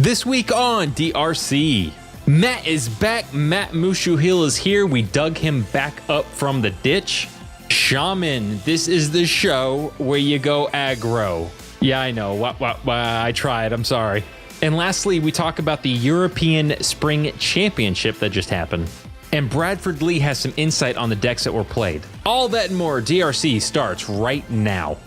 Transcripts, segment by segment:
This week on DRC, Matt is back. Matt Mushuhil is here. We dug him back up from the ditch. Shaman, this is the show where you go aggro. Yeah, I know. I tried. I'm sorry. And lastly, we talk about the European Spring Championship that just happened. And Bradford Lee has some insight on the decks that were played. All that and more. DRC starts right now.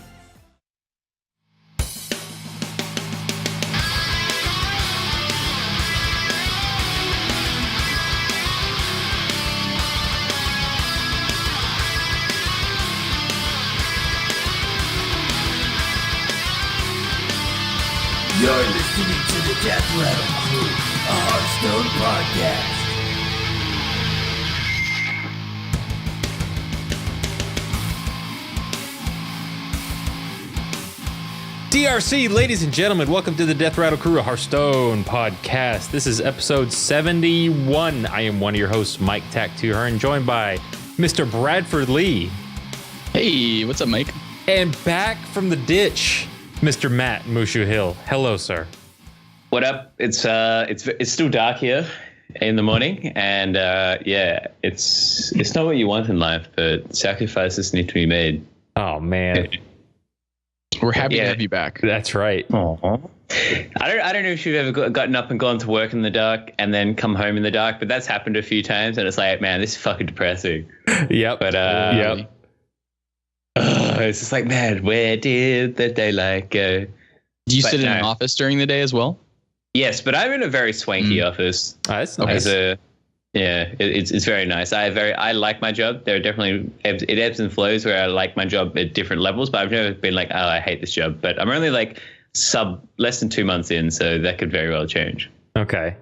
You're listening to the Death Rattle Crew, a Hearthstone podcast. DRC, ladies and gentlemen, welcome to the Death Rattle Crew, a Hearthstone podcast. This is episode 71. I am one of your hosts, Mike Tack2Hearn, joined by Mr. Bradford Lee. Hey, what's up, Mike? And back from the ditch, Mr. Matt Mushuhil. Hello, sir. What up? It's still dark here in the morning, and it's not what you want in life, but sacrifices need to be made. Oh man, we're happy to have you back. That's right. Aww. I don't know if you've ever gotten up and gone to work in the dark and then come home in the dark, but that's happened a few times, and it's like, man, this is fucking depressing. Yep. But yep. It's just like, man, where did the daylight go? Do you sit in an office during the day as well? Yes, but I'm in a very swanky office. Oh, that's nice. It's very nice. I like my job. There are definitely it ebbs and flows where I like my job at different levels, but I've never been like, oh, I hate this job. But I'm only like less than 2 months in, so that could very well change. Okay.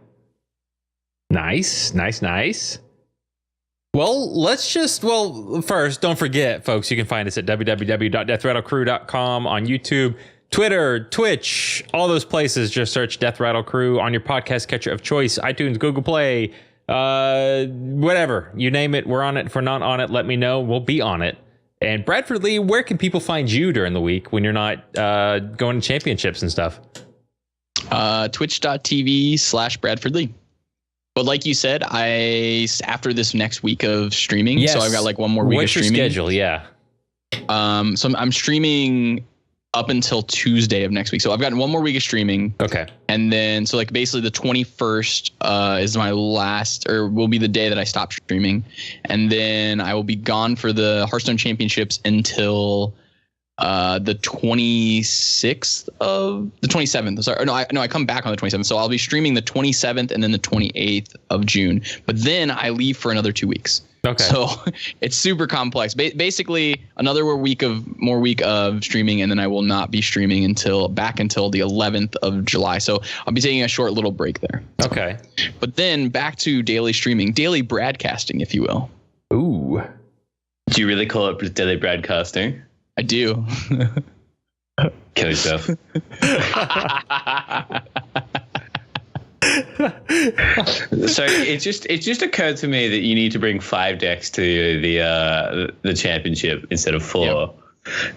Nice. Well, first, don't forget, folks, you can find us at www.deathrattlecrew.com on YouTube, Twitter, Twitch, all those places. Just search Death Rattle Crew on your podcast catcher of choice, iTunes, Google Play, whatever. You name it, we're on it. If we're not on it, let me know. We'll be on it. And Bradford Lee, where can people find you during the week when you're not going to championships and stuff? Twitch.tv/Bradford Lee. But like you said, after this next week of streaming, yes. So I've got like one more week of streaming. What's your schedule? Yeah. So I'm streaming up until Tuesday of next week. So I've got one more week of streaming. Okay. And then, so like basically the 21st is my last, or will be the day that I stop streaming. And then I will be gone for the Hearthstone Championships until the 27th. Sorry, I come back on the 27th. So I'll be streaming the 27th and then the 28th of June. But then I leave for another 2 weeks. Okay. So it's super complex. Basically, another week of streaming, and then I will not be streaming until the 11th of July. So I'll be taking a short little break there. Okay. But then back to daily streaming, daily broadcasting, if you will. Ooh. Do you really call it daily broadcasting? I do. Kill yourself. So it just occurred to me that you need to bring 5 decks to the championship instead of 4. Yep.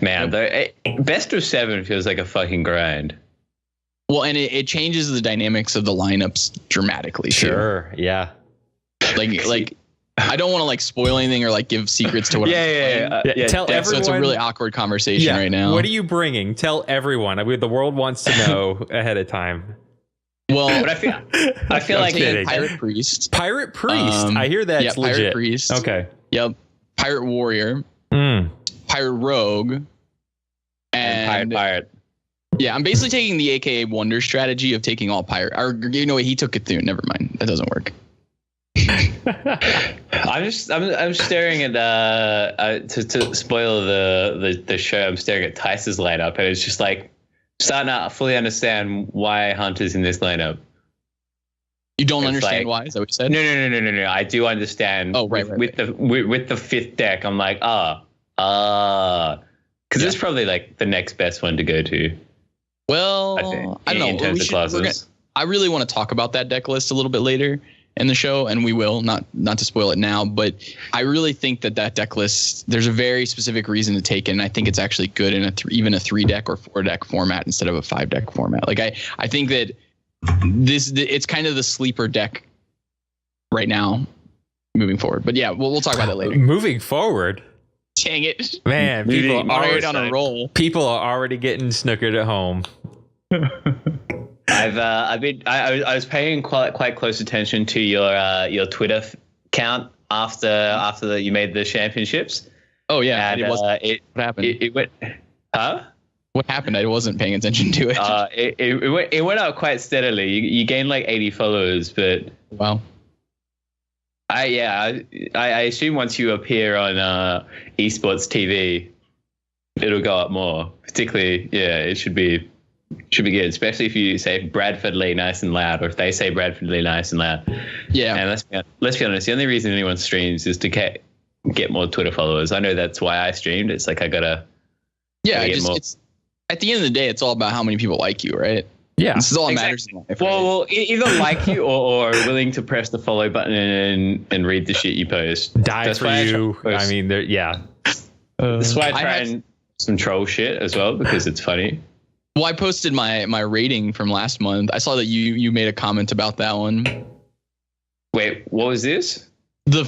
Man, best of 7 feels like a fucking grind. Well, and it changes the dynamics of the lineups dramatically. Sure. Too. Yeah. Like. I don't want to like spoil anything or like give secrets to what I'm playing. Tell everyone. So it's a really awkward conversation right now. What are you bringing? Tell everyone. I mean, the world wants to know ahead of time. Well, but I feel like Pirate Priest. Pirate Priest. I hear that's legit. Pirate Priest. Okay. Yep. Pirate Warrior. Pirate Rogue. And Pirate. Yeah, I'm basically taking the AKA Wonder strategy of taking all pirate. Or he took Cthulhu. Never mind. That doesn't work. I'm staring at to spoil the show. I'm staring at Tice's lineup, and it's just like starting to fully understand why Hunter's in this lineup. You don't understand why? Is that what you said? No. I do understand. Oh, right. With the 5th deck, I'm like, because it's probably like the next best one to go to. Well, I don't know. In terms of classes. I really want to talk about that deck list a little bit later in the show, and we will, not to spoil it now, but I really think that deck list, there's a very specific reason to take it, and I think it's actually good in even a 3 deck or 4 deck format instead of a 5 deck format. Like I think that it's kind of the sleeper deck right now, moving forward. But yeah, we'll talk about that later. Moving forward, Dang it, man, people I'm are already on a roll. People are already getting snookered at home. I was paying quite close attention to your Twitter count after you made the championships. Oh yeah, And, what happened? It went, huh? What happened? I wasn't paying attention to it. It went up quite steadily. You gained like 80 followers, but Wow. I assume once you appear on esports TV, it'll go up more. Particularly, it should be good, especially if you say Bradford Lee nice and loud, or if they say Bradford Lee nice and loud. Yeah. And let's be honest, the only reason anyone streams is to get more Twitter followers. I know that's why I streamed. It's like I gotta get more. It's at the end of the day, it's all about how many people like you, right? Yeah, This is all that Exactly. matters in life. Well, either like you or are willing to press the follow button and read the shit you post. Die That's for why you. I I mean, yeah. That's why I I try have- and some troll shit as well, because it's funny. Well, I posted my rating from last month. I saw that you made a comment about that one. Wait, what was this?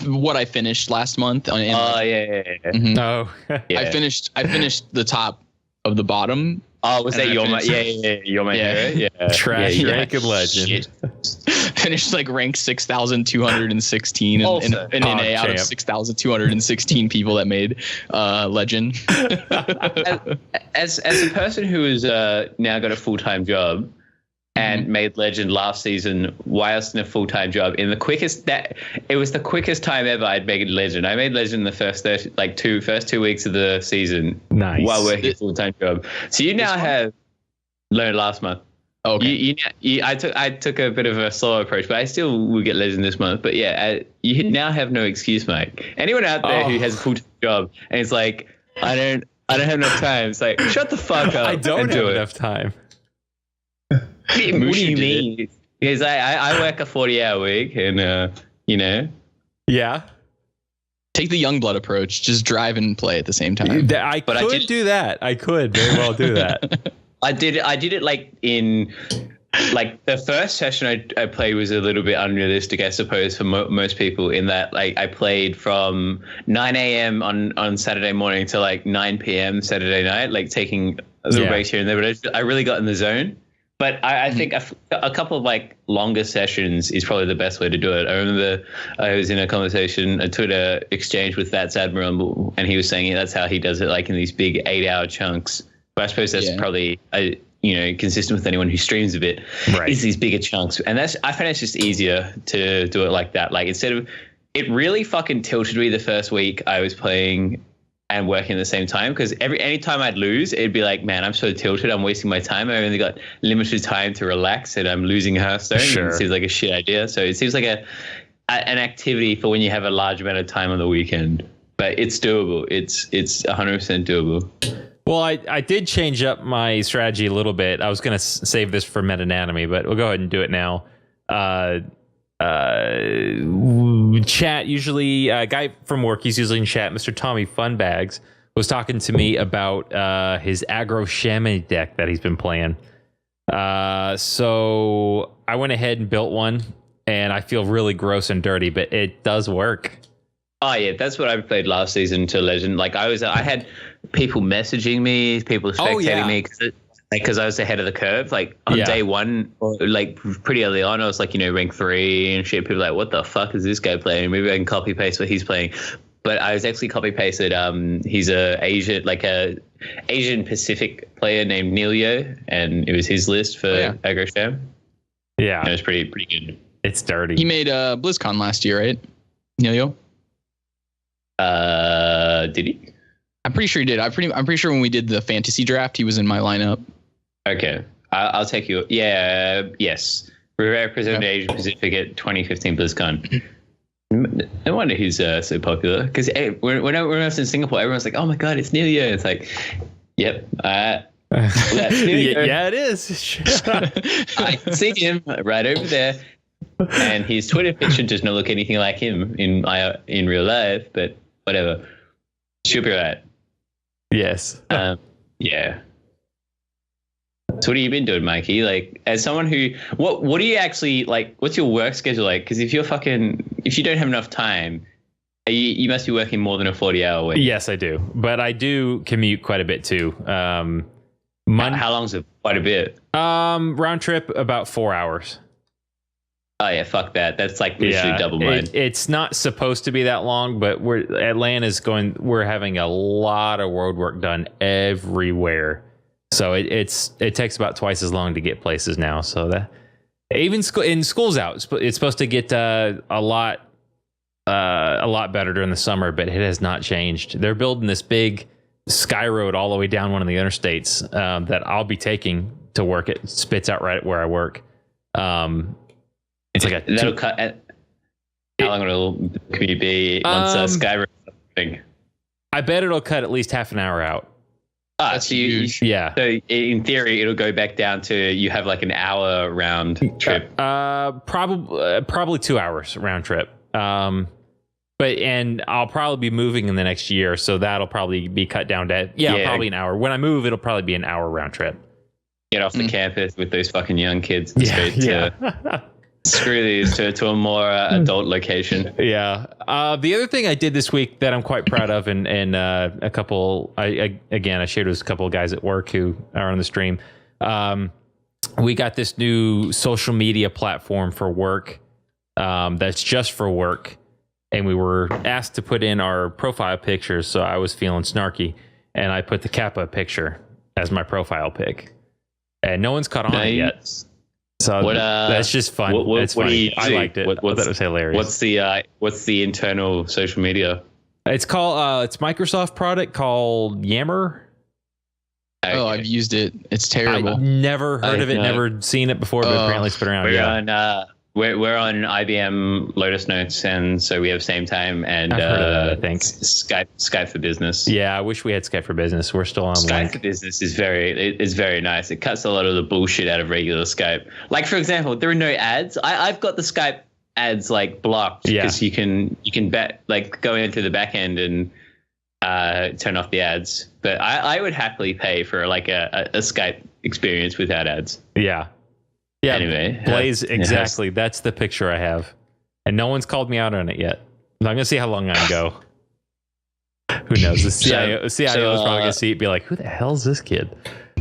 What I finished last month. Oh, yeah. Mhm. No. Yeah. I finished the top of the bottom. Oh, was And that I your finished- You're my Yeah. hero? Yeah. Trash yeah, rank and legend. Shit. Finished like rank 6,216 in Also, NA out of champ. 6,216 people that made legend. As a person who has now got a full-time job and made Legend last season whilst in a full-time job, it was the quickest time ever I'd made Legend. I made Legend the first 2 weeks of the season. Nice. While working a full-time job. So you now have learned last month. Okay. I took a bit of a slow approach, but I still will get Legend this month. But yeah, you now have no excuse, Mike. Anyone out there who has a full-time job and it's like, I don't have enough time. It's like, shut the fuck up. I don't and have do it. enough time. What do you Mushu did mean? Because I work a 40-hour week, and Yeah. Take the Youngblood approach. Just drive and play at the same time. I But I could did- do that. I could very well do that. I did it like in like the first session I played was a little bit unrealistic, I suppose, for most people, in that like I played from 9 a.m. on Saturday morning to like 9 p.m. Saturday night, like taking a little breaks here and there. But I really got in the zone. But I think a couple of like longer sessions is probably the best way to do it. I remember I was in a Twitter exchange with That's Admiral, and he was saying that's how he does it, like in these big 8-hour chunks. But I suppose that's probably consistent with anyone who streams a bit. Right. Is these bigger chunks, and I find it's just easier to do it like that. Like instead of, it really fucking tilted me the first week I was playing and working at the same time, because any time I'd lose, it'd be like, man, I'm so tilted, I'm wasting my time. I only got limited time to relax, and I'm losing Hearthstone. Sure. It seems like a shit idea. So it seems like an activity for when you have a large amount of time on the weekend. But it's doable. It's 100% doable. Well, I did change up my strategy a little bit. I was going to save this for Meta-Anatomy, but we'll go ahead and do it now. Chat, usually a guy from work, he's usually in chat, Mr. Tommy Funbags, was talking to me about his aggro shaman deck that he's been playing. So I went ahead and built one, and I feel really gross and dirty, but it does work. Oh yeah, that's what I played last season to Legend. Like I had people messaging me, people spectating me because I was ahead of the curve. Like on day one, or like pretty early on, I was like, rank 3 and shit. People were like, what the fuck is this guy playing? Maybe I can copy paste what he's playing. But I was actually copy pasted. He's a Asian Pacific player named Nelio, and it was his list for aggro sham. Yeah, and it was pretty good. It's dirty. He made BlizzCon last year, right, Nelio? Did he? I'm pretty sure he did. I'm pretty sure when we did the fantasy draft, he was in my lineup. Okay, I'll take you. Yeah, yes. We represented Asia Pacific at 2015 BlizzCon. No wonder he's so popular. Because when I was in Singapore, everyone's like, "Oh my god, it's Nelio!" It's like, "Yep, that's Nelio." Yeah, it is. I can see him right over there, and his Twitter picture does not look anything like him in real life. But whatever, should be right. Yes. Yeah. So what have you been doing, Mikey? Like, as someone who, what do you actually like? What's your work schedule like? Because if you don't have enough time, you must be working more than a 40-hour week. Yes, I do, but I do commute quite a bit too. How long's it? Quite a bit. Round trip about 4 hours. Oh yeah, fuck that. That's like literally double mine. It's not supposed to be that long, but we're having a lot of road work done everywhere. So it takes about twice as long to get places now. So that even school's out, it's supposed to get a lot better during the summer, but it has not changed. They're building this big sky road all the way down one of the interstates that I'll be taking to work. It spits out right where I work. It's like that'll cut. How long will it be once sky road thing? I bet it'll cut at least half an hour out. That's huge. Yeah. So in theory, it'll go back down to you have like an hour round trip. Probably 2 hours round trip. And I'll probably be moving in the next year, so that'll probably be cut down to probably an hour. When I move, it'll probably be an hour round trip. Get off the campus with those fucking young kids. Screw these to a more adult location. Yeah. The other thing I did this week that I'm quite proud of, and a couple, I shared with a couple of guys at work who are on the stream. We got this new social media platform for work that's just for work. And we were asked to put in our profile pictures. So I was feeling snarky. And I put the Kappa picture as my profile pic. And no one's caught on it yet. So that's just fun. It's funny. I liked it. I thought it was hilarious. What's the internal social media? It's called it's Microsoft product called Yammer. Okay. Oh, I've used it. It's terrible. I've never heard of it, never seen it before, but apparently it's been around. We're on IBM Lotus Notes, and so we have same time and I've heard of that, I think. Skype for Business. Yeah, I wish we had Skype for Business. We're still on Skype for Business is very nice. It cuts a lot of the bullshit out of regular Skype. Like, for example, there are no ads. I've got the Skype ads like blocked because you can go into the back end and turn off the ads. But I would happily pay for like a Skype experience without ads. Yeah. Yeah, anyway, Blaze, exactly. That's the picture I have. And no one's called me out on it yet. I'm going to see how long I can go. Who knows? The CIO is probably going to see it and be like, who the hell is this kid?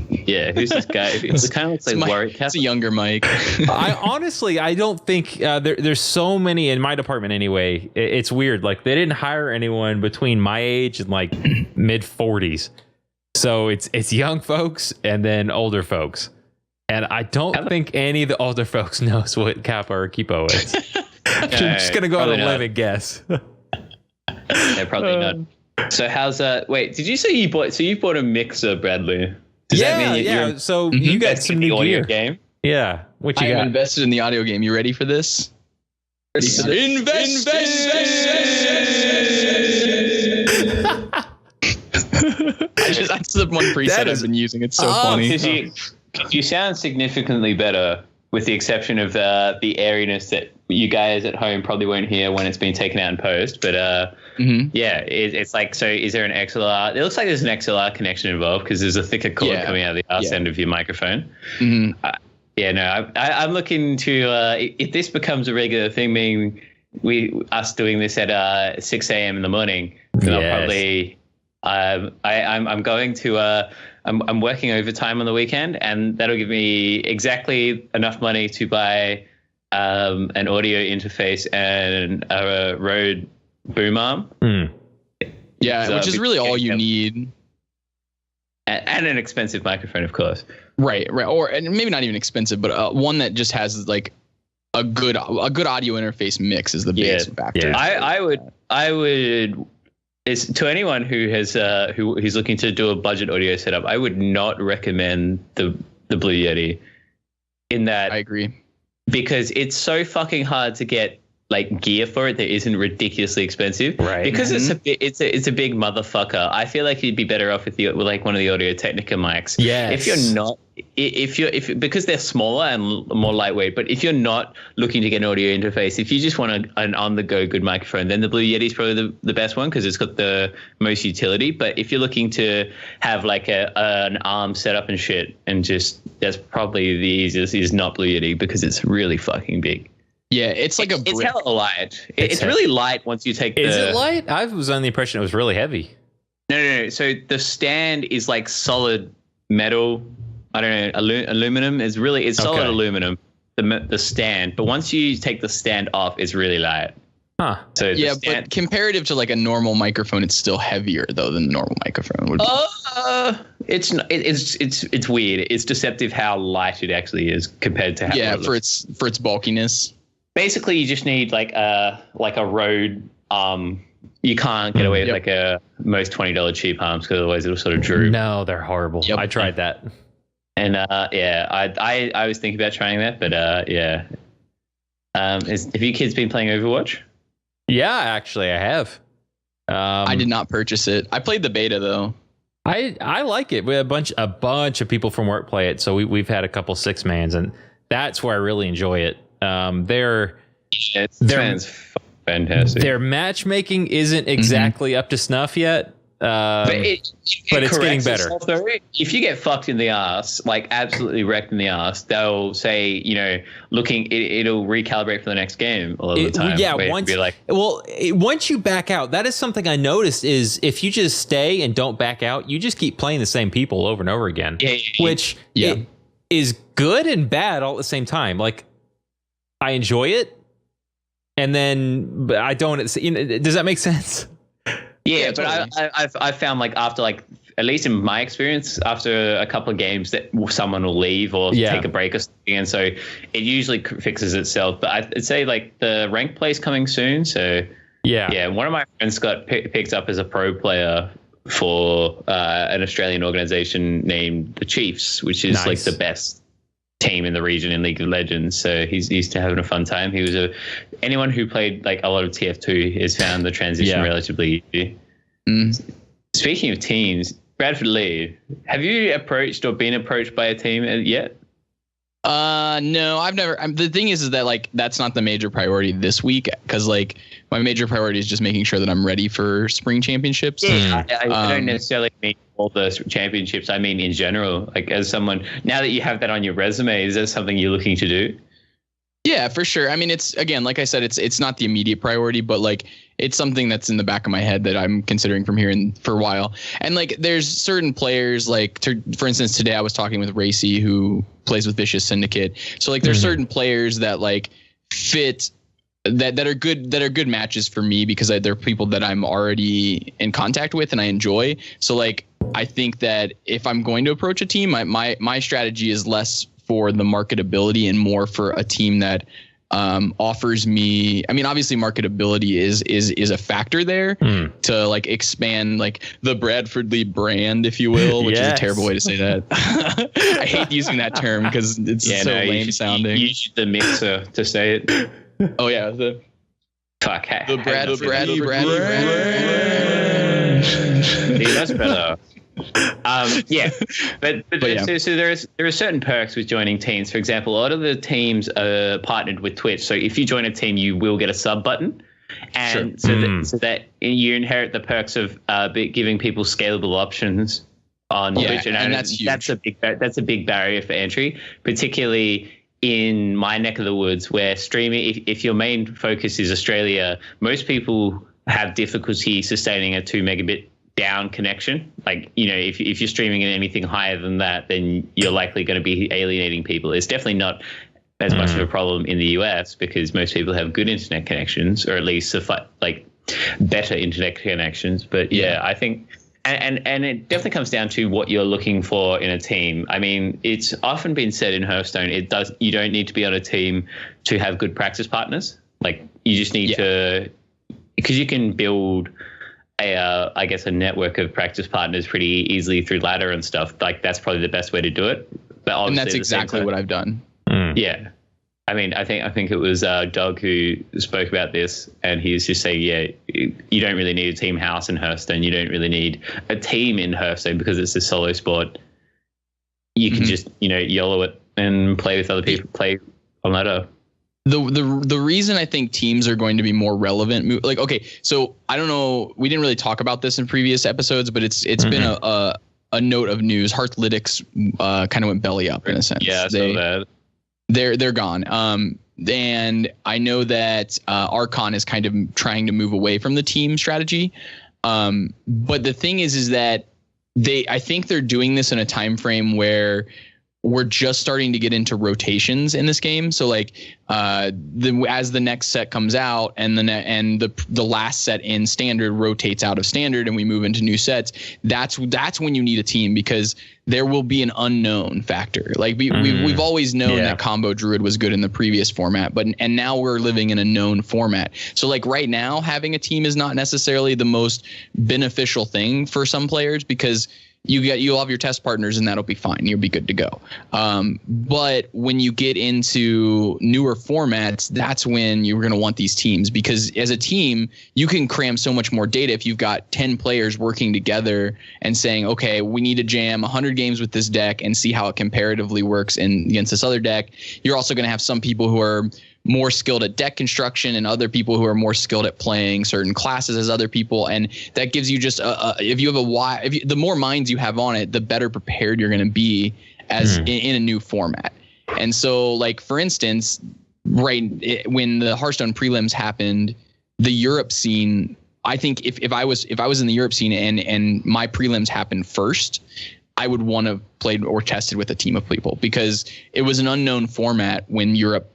Yeah, who's this guy? It kind of looks like Warwick. It's a younger Mike. I don't think there's so many in my department anyway. It's weird. Like, they didn't hire anyone between my age and like mid 40s. So it's young folks and then older folks. And I don't think any of the older folks knows what Kappa or Kipo is. I'm just going to go out on a limb and guess. Yeah, probably not. So how's that? Wait, did you say you bought a mixer, Bradley? Does that mean so you got some new audio gear. Game? Yeah. What you got? I'm invested in the audio game. You ready for this? Invest. I slipped one preset I've been using. It's so funny. You sound significantly better, with the exception of the airiness that you guys at home probably won't hear when it's been taken out in post. But it's like, so is there an XLR? It looks like there's an XLR connection involved because there's a thicker cord coming out of the arse end of your microphone. Mm-hmm. I'm looking to if this becomes a regular thing, meaning us doing this at 6 a.m. in the morning, then I'll probably I'm going to I'm working overtime on the weekend, and that'll give me exactly enough money to buy an audio interface and a Rode boom arm. Yeah, so which is really all you need. And an expensive microphone, of course. Right. Or and maybe not even expensive, but one that just has like a good audio interface mix is the biggest factor. Yeah. I would. Is to anyone who has who's looking to do a budget audio setup, I would not recommend the Blue Yeti. In that, I agree, because it's so fucking hard to get like gear for it that isn't ridiculously expensive, Right. Because it's a big motherfucker. I feel like you'd be better off with like one of the Audio Technica mics. Yes. If you're not, if because they're smaller and more lightweight, but if you're not looking to get an audio interface, if you just want an on-the-go good microphone, then the Blue Yeti is probably the best one because it's got the most utility. But if you're looking to have like an arm setup and shit, and just that's probably the easiest is not Blue Yeti because it's really fucking big. Yeah, it's like it's hella light. It's really light once you take. Is it light? I was under the impression it was really heavy. No. So the stand is like solid metal. I don't know. Aluminum is really it's solid aluminum. The stand, but once you take the stand off, it's really light. Huh. So yeah, but comparative to like a normal microphone, it's still heavier though than the normal microphone would be. It's weird. It's deceptive how light it actually is compared to how for its bulkiness. Basically, you just need like a Rode. You can't get away with like a most $20 cheap arms because otherwise it'll sort of droop. No, they're horrible. Yep. I tried that. And I was thinking about trying that, but yeah. Have you kids been playing Overwatch? Yeah, actually, I have. I did not purchase it. I played the beta though. I like it. We had a bunch of people from work play it, so we've had a couple 6-mans, and that's where I really enjoy it. They're fantastic. Their matchmaking isn't exactly up to snuff yet, but it's getting better. If you get fucked in the ass, like absolutely wrecked in the ass, they'll say, it'll recalibrate for the next game a lot of the time. Yeah, once you back out, that is something I noticed is if you just stay and don't back out, you just keep playing the same people over and over again, which is good and bad all at the same time. Like, I enjoy it, but I don't. Does that make sense? Yeah, but I've found like after like at least in my experience after a couple of games that someone will leave or take a break or something, and so it usually fixes itself. But I'd say like the rank play's coming soon, so yeah. One of my friends got picked up as a pro player for an Australian organization named the Chiefs, which is like the best team in the region in League of Legends. So he's used to having a fun time. He was anyone who played like a lot of TF2 has found the transition relatively easy. Speaking of teams, Bradford Lee, have you approached or been approached by a team yet? No, I've never. The thing is that like that's not the major priority this week because like my major priority is just making sure that I'm ready for spring championships. Yeah, I don't necessarily mean all the championships. I mean in general. Like as someone now that you have that on your resume, is that something you're looking to do? Yeah, for sure. I mean, it's again, like I said, it's not the immediate priority, but like it's something that's in the back of my head that I'm considering from here and for a while. And like, there's certain players like, for instance, today I was talking with Racy who plays with Vicious Syndicate. So like, there's certain players that like fit that are good matches for me because they're people that I'm already in contact with and I enjoy. So like, I think that if I'm going to approach a team, my strategy is less for the marketability and more for a team that offers me. I mean, obviously, marketability is a factor there to like expand like the Bradford Lee brand, if you will, which is a terrible way to say that. I hate using that term because it's lame sounding. You use the mixer to say it. Oh yeah, the Brad. That's better. So there are certain perks with joining teams. For example, a lot of the teams are partnered with Twitch. So if you join a team, you will get a sub button, and so that you inherit the perks of giving people scalable options on Twitch, and that's huge. That's a big barrier for entry, particularly in my neck of the woods where streaming. If your main focus is Australia, most people have difficulty sustaining a 2 megabit down connection. Like, if you're streaming at anything higher than that, then you're likely going to be alienating people. It's definitely not as much of a problem in the US because most people have good internet connections, or at least like better internet connections. But I think, and it definitely comes down to what you're looking for in a team. I mean, it's often been said in Hearthstone, you don't need to be on a team to have good practice partners. Like you just need to, because you can build I guess a network of practice partners pretty easily through ladder and stuff. Like that's probably the best way to do it. But and that's exactly what I've done. Yeah. I mean, I think it was Doug who spoke about this, and he was just saying, yeah, you don't really need a team house in Hearthstone. You don't really need a team in Hearthstone because it's a solo sport. You can just, YOLO it and play with other people, play on ladder. The reason I think teams are going to be more relevant, like, okay, so I don't know, we didn't really talk about this in previous episodes, but it's been a note of news. Hearthlytics kind of went belly up in a sense. Yeah, so bad. They're gone. And I know that Archon is kind of trying to move away from the team strategy. But the thing is that I think they're doing this in a time frame where we're just starting to get into rotations in this game. So like as the next set comes out and the last set in standard rotates out of standard and we move into new sets, that's when you need a team, because there will be an unknown factor. Like we've always known that combo druid was good in the previous format, and now we're living in a known format. So like right now, having a team is not necessarily the most beneficial thing for some players, because you'll have your test partners and that'll be fine. You'll be good to go. But when you get into newer formats, that's when you're going to want these teams, because as a team, you can cram so much more data. If you've got 10 players working together and saying, okay, we need to jam 100 games with this deck and see how it comparatively works against this other deck. You're also going to have some people who are more skilled at deck construction and other people who are more skilled at playing certain classes as other people. And that gives you just if you have the more minds you have on it, the better prepared you're going to be as in a new format. And so like, for instance, when the Hearthstone prelims happened, the Europe scene, I think if I was in the Europe scene and my prelims happened first, I would want to play or tested with a team of people, because it was an unknown format when Europe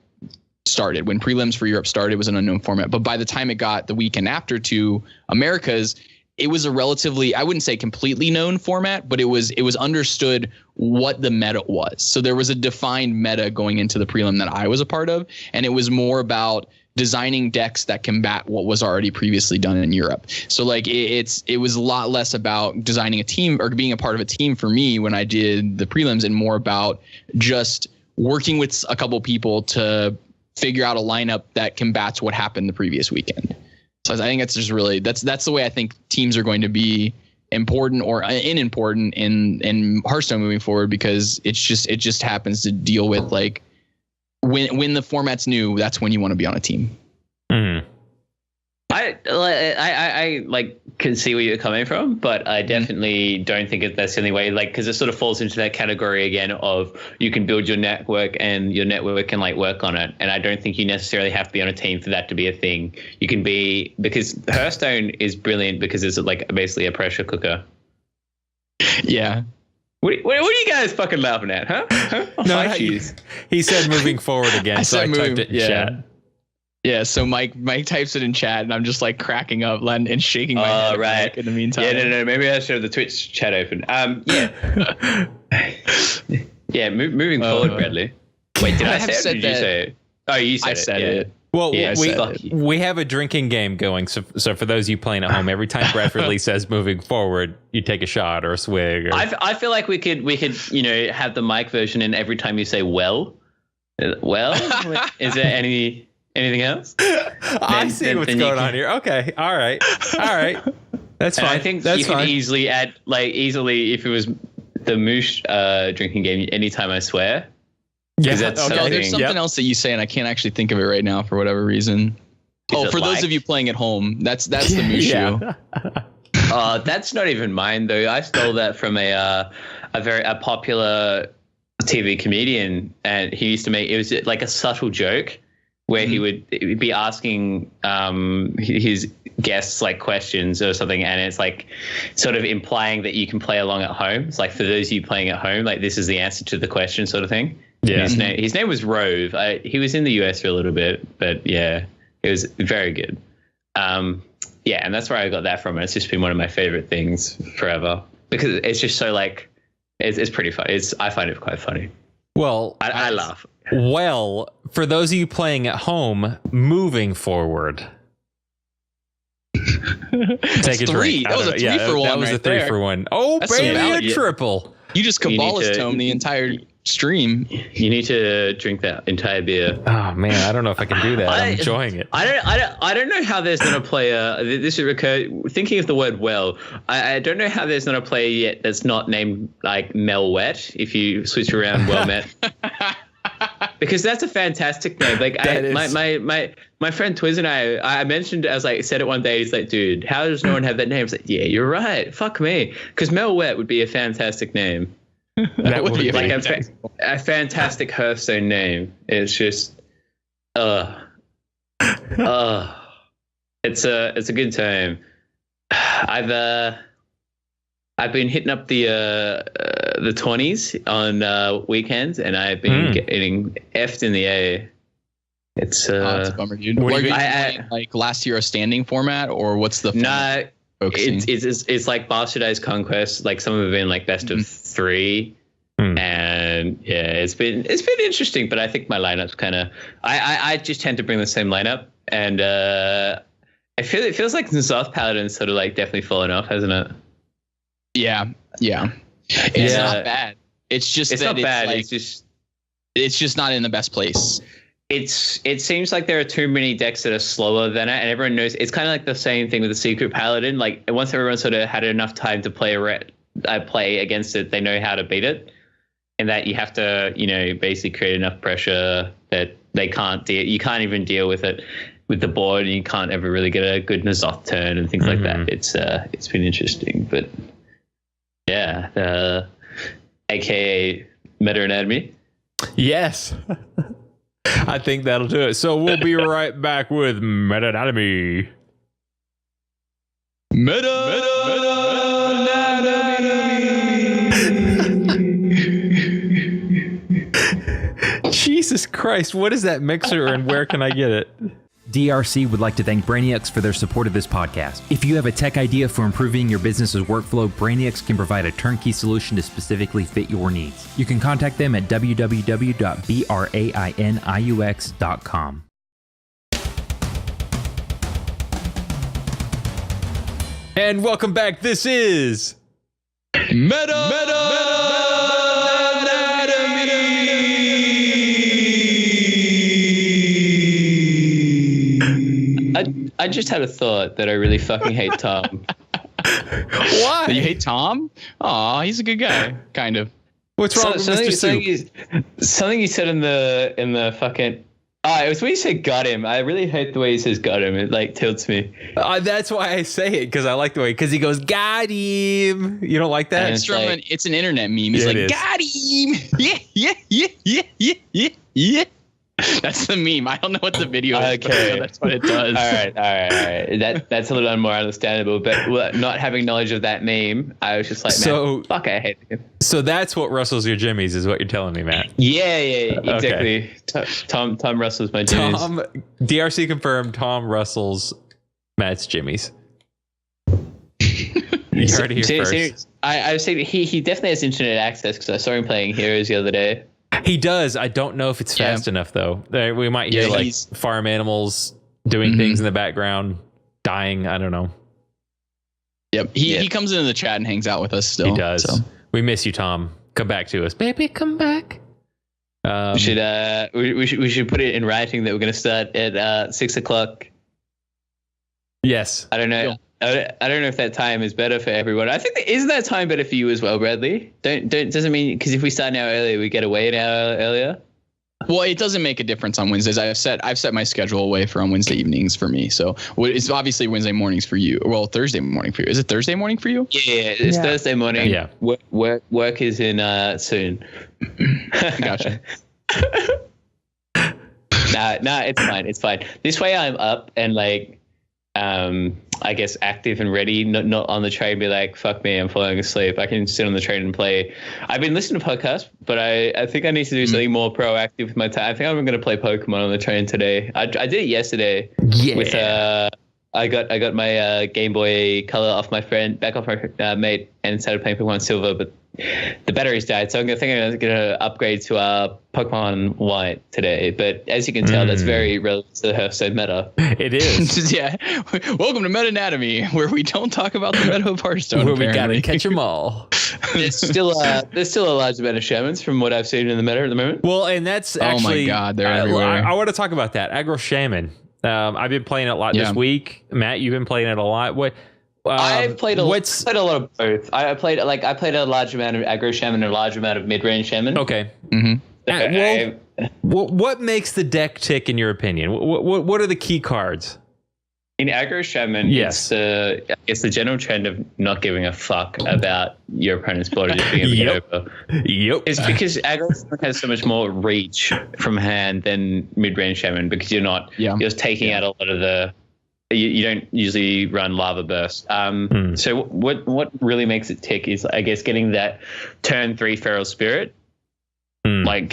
started. When prelims for Europe started, it was an unknown format. But by the time it got the weekend after to Americas, it was a relatively, I wouldn't say completely known format, but it was understood what the meta was. So there was a defined meta going into the prelim that I was a part of, and it was more about designing decks that combat what was already previously done in Europe. So like it was a lot less about designing a team or being a part of a team for me when I did the prelims, and more about just working with a couple people to figure out a lineup that combats what happened the previous weekend. So I think that's just really, that's the way I think teams are going to be important or unimportant in Hearthstone moving forward, because it just happens to deal with like when the format's new, that's when you want to be on a team. I like can see where you're coming from, but I definitely don't think that's the only way. Like, because it sort of falls into that category again of you can build your network and your network can like work on it. And I don't think you necessarily have to be on a team for that to be a thing. You can be, because Hearthstone is brilliant because it's like basically a pressure cooker. Yeah. What are you guys fucking laughing at, huh? No, he said moving forward again, so I typed it in chat. Yeah, so Mike types it in chat, and I'm just like cracking up and shaking my head. Right. In the meantime. Yeah, no. Maybe I should have the Twitch chat open. Yeah. Moving forward, Bradley. Wait, did I say it? Or did you say it? Oh, you said it. I said it. Well, we have a drinking game going. So for those of you playing at home, every time Bradley says moving forward, you take a shot or a swig. Or... I feel like we could have the mic version, and every time you say well, is there anything else? I see what's going on here. Okay. All right. That's fine. I think you can easily add, if it was the Moosh drinking game, anytime I swear. Yeah. There's something else that you say, and I can't actually think of it right now for whatever reason. For those of you playing at home, that's the Mushu. That's not even mine though. I stole that from a very popular TV comedian, and he used to make, it was like a subtle joke where he would be asking his guests like questions or something, and it's like sort of implying that you can play along at home. It's like, for those of you playing at home, like this is the answer to the question, sort of thing. Yeah. His name was Rove. He was in the US for a little bit, but yeah, it was very good. And that's where I got that from. And it's just been one of my favorite things forever, because it's just so like, it's pretty funny. I find it quite funny. Well, I laugh. Well, for those of you playing at home, moving forward. Take a drink. That was a 3 for 1. That was a 3 for 1. Oh, that's baby, a triple. You just Kabbalist tome the entire stream. You need to drink that entire beer. Oh man, I don't know if I can do that. I'm enjoying it. I don't know how there's not a player. This is thinking of the word well. I don't know how there's not a player yet that's not named like Mel Wet. If you switch around Well Met, because that's a fantastic name. Like my friend Twiz and I mentioned, I was like, said it one day. He's like, dude, how does no one have that name? I was like, yeah, you're right. Fuck me, because Mel Wet would be a fantastic name. That would be like a fantastic Hearthstone name. It's just, it's a good time. I've been hitting up the 20s on weekends, and I've been getting effed in the A. It's that's a bummer, dude. What are you playing, like last year a standing format, or what's the format? It's like Bastardized Conquest. Like some of them have been like best of 3, and yeah, it's been interesting. But I think my lineup's kind of I just tend to bring the same lineup, and it feels like the Zoth Paladin's sort of like definitely fallen off, hasn't it? Yeah. It's not bad. It's just not bad. Like, it's just not in the best place. It seems like there are too many decks that are slower than it, and everyone knows. It's kind of like the same thing with the Secret Paladin. Like once everyone sort of had enough time to play against it, they know how to beat it, and that you have to, basically create enough pressure that they can't you can't even deal with it with the board, and you can't ever really get a good N'Zoth turn and things like that. It's been interesting, but yeah, aka Meta Anatomy. Yes. I think that'll do it. So we'll be right back with Meta Anatomy. Jesus Christ, what is that mixer and where can I get it? DRC would like to thank Brainiacs for their support of this podcast. If you have a tech idea for improving your business's workflow, Brainiacs can provide a turnkey solution to specifically fit your needs. You can contact them at www.brainiux.com. And welcome back. This is I just had a thought that I really fucking hate Tom. Why? You hate Tom? Aw, he's a good guy, kind of. What's wrong with Mr. Soup? Something you said in the fucking. It was when you said "got him." I really hate the way he says "got him." It like tilts me. That's why I say it, because I like the way, because he goes "got him." You don't like that? It's an internet meme. He's like, "Got him." Yeah. That's the meme. I don't know what the video is. Okay, that's what it does. All right. That's a little more understandable. But not having knowledge of that meme, I was just like, man, fuck, I hate it. So that's what rustles your jimmies, is what you're telling me, Matt. Yeah, exactly. Okay. Tom rustles my jimmies. DRC confirmed. Tom rustles Matt's jimmies. You heard it here first. I was saying he definitely has internet access, because I saw him playing Heroes the other day. He does. I don't know if it's fast enough, though. We might hear farm animals doing things in the background, dying. I don't know. Yep. He comes into the chat and hangs out with us still. He does. So. We miss you, Tom. Come back to us, baby. Come back. We should put it in writing that we're going to start at 6:00. Yes. I don't know. I don't know if that time is better for everyone. I think isn't that time better for you as well, Bradley? Doesn't mean, because if we start an hour earlier, we get away an hour earlier. Well, it doesn't make a difference on Wednesdays. I've set my schedule away for on Wednesday evenings for me. So it's obviously Wednesday mornings for you. Well, Thursday morning for you. Is it Thursday morning for you? Yeah, it's Thursday morning. Yeah. Work is in soon. Gotcha. Nah, it's fine. It's fine. This way I'm up and like, I guess active and ready, not on the train, be like, fuck me, I'm falling asleep. I can sit on the train and play. I've been listening to podcasts, but I think I need to do something more proactive with my time. I think I'm going to play Pokemon on the train today. I did it yesterday. Yeah. With I got my Game Boy Color off my mate, and started playing Pokemon Silver, but the batteries died, so I think I'm going to upgrade to Pokemon White today. But as you can tell, that's very relevant to the Hearthstone meta. It is. Yeah. Welcome to Meta Anatomy, where we don't talk about the meta of Hearthstone. Where we apparently. gotta catch them all. There's still a large amount of shamans from what I've seen in the meta at the moment. Well, and that's actually. Oh my God, they're everywhere. I want to talk about that. Aggro Shaman. I've been playing it a lot this week. Matt, you've been playing it a lot. What? I've played a lot of both. I played a large amount of aggro shaman and a large amount of mid-range shaman. Okay. Mm-hmm. What makes the deck tick in your opinion? What are the key cards? In aggro shaman, yes, it's the general trend of not giving a fuck about your opponent's board and just being able to get over. Yep. It's because aggro shaman has so much more reach from hand than mid-range shaman because you're not just taking out a lot of the. You don't usually run lava burst. So what really makes it tick is, I guess, getting that turn 3 feral spirit. Like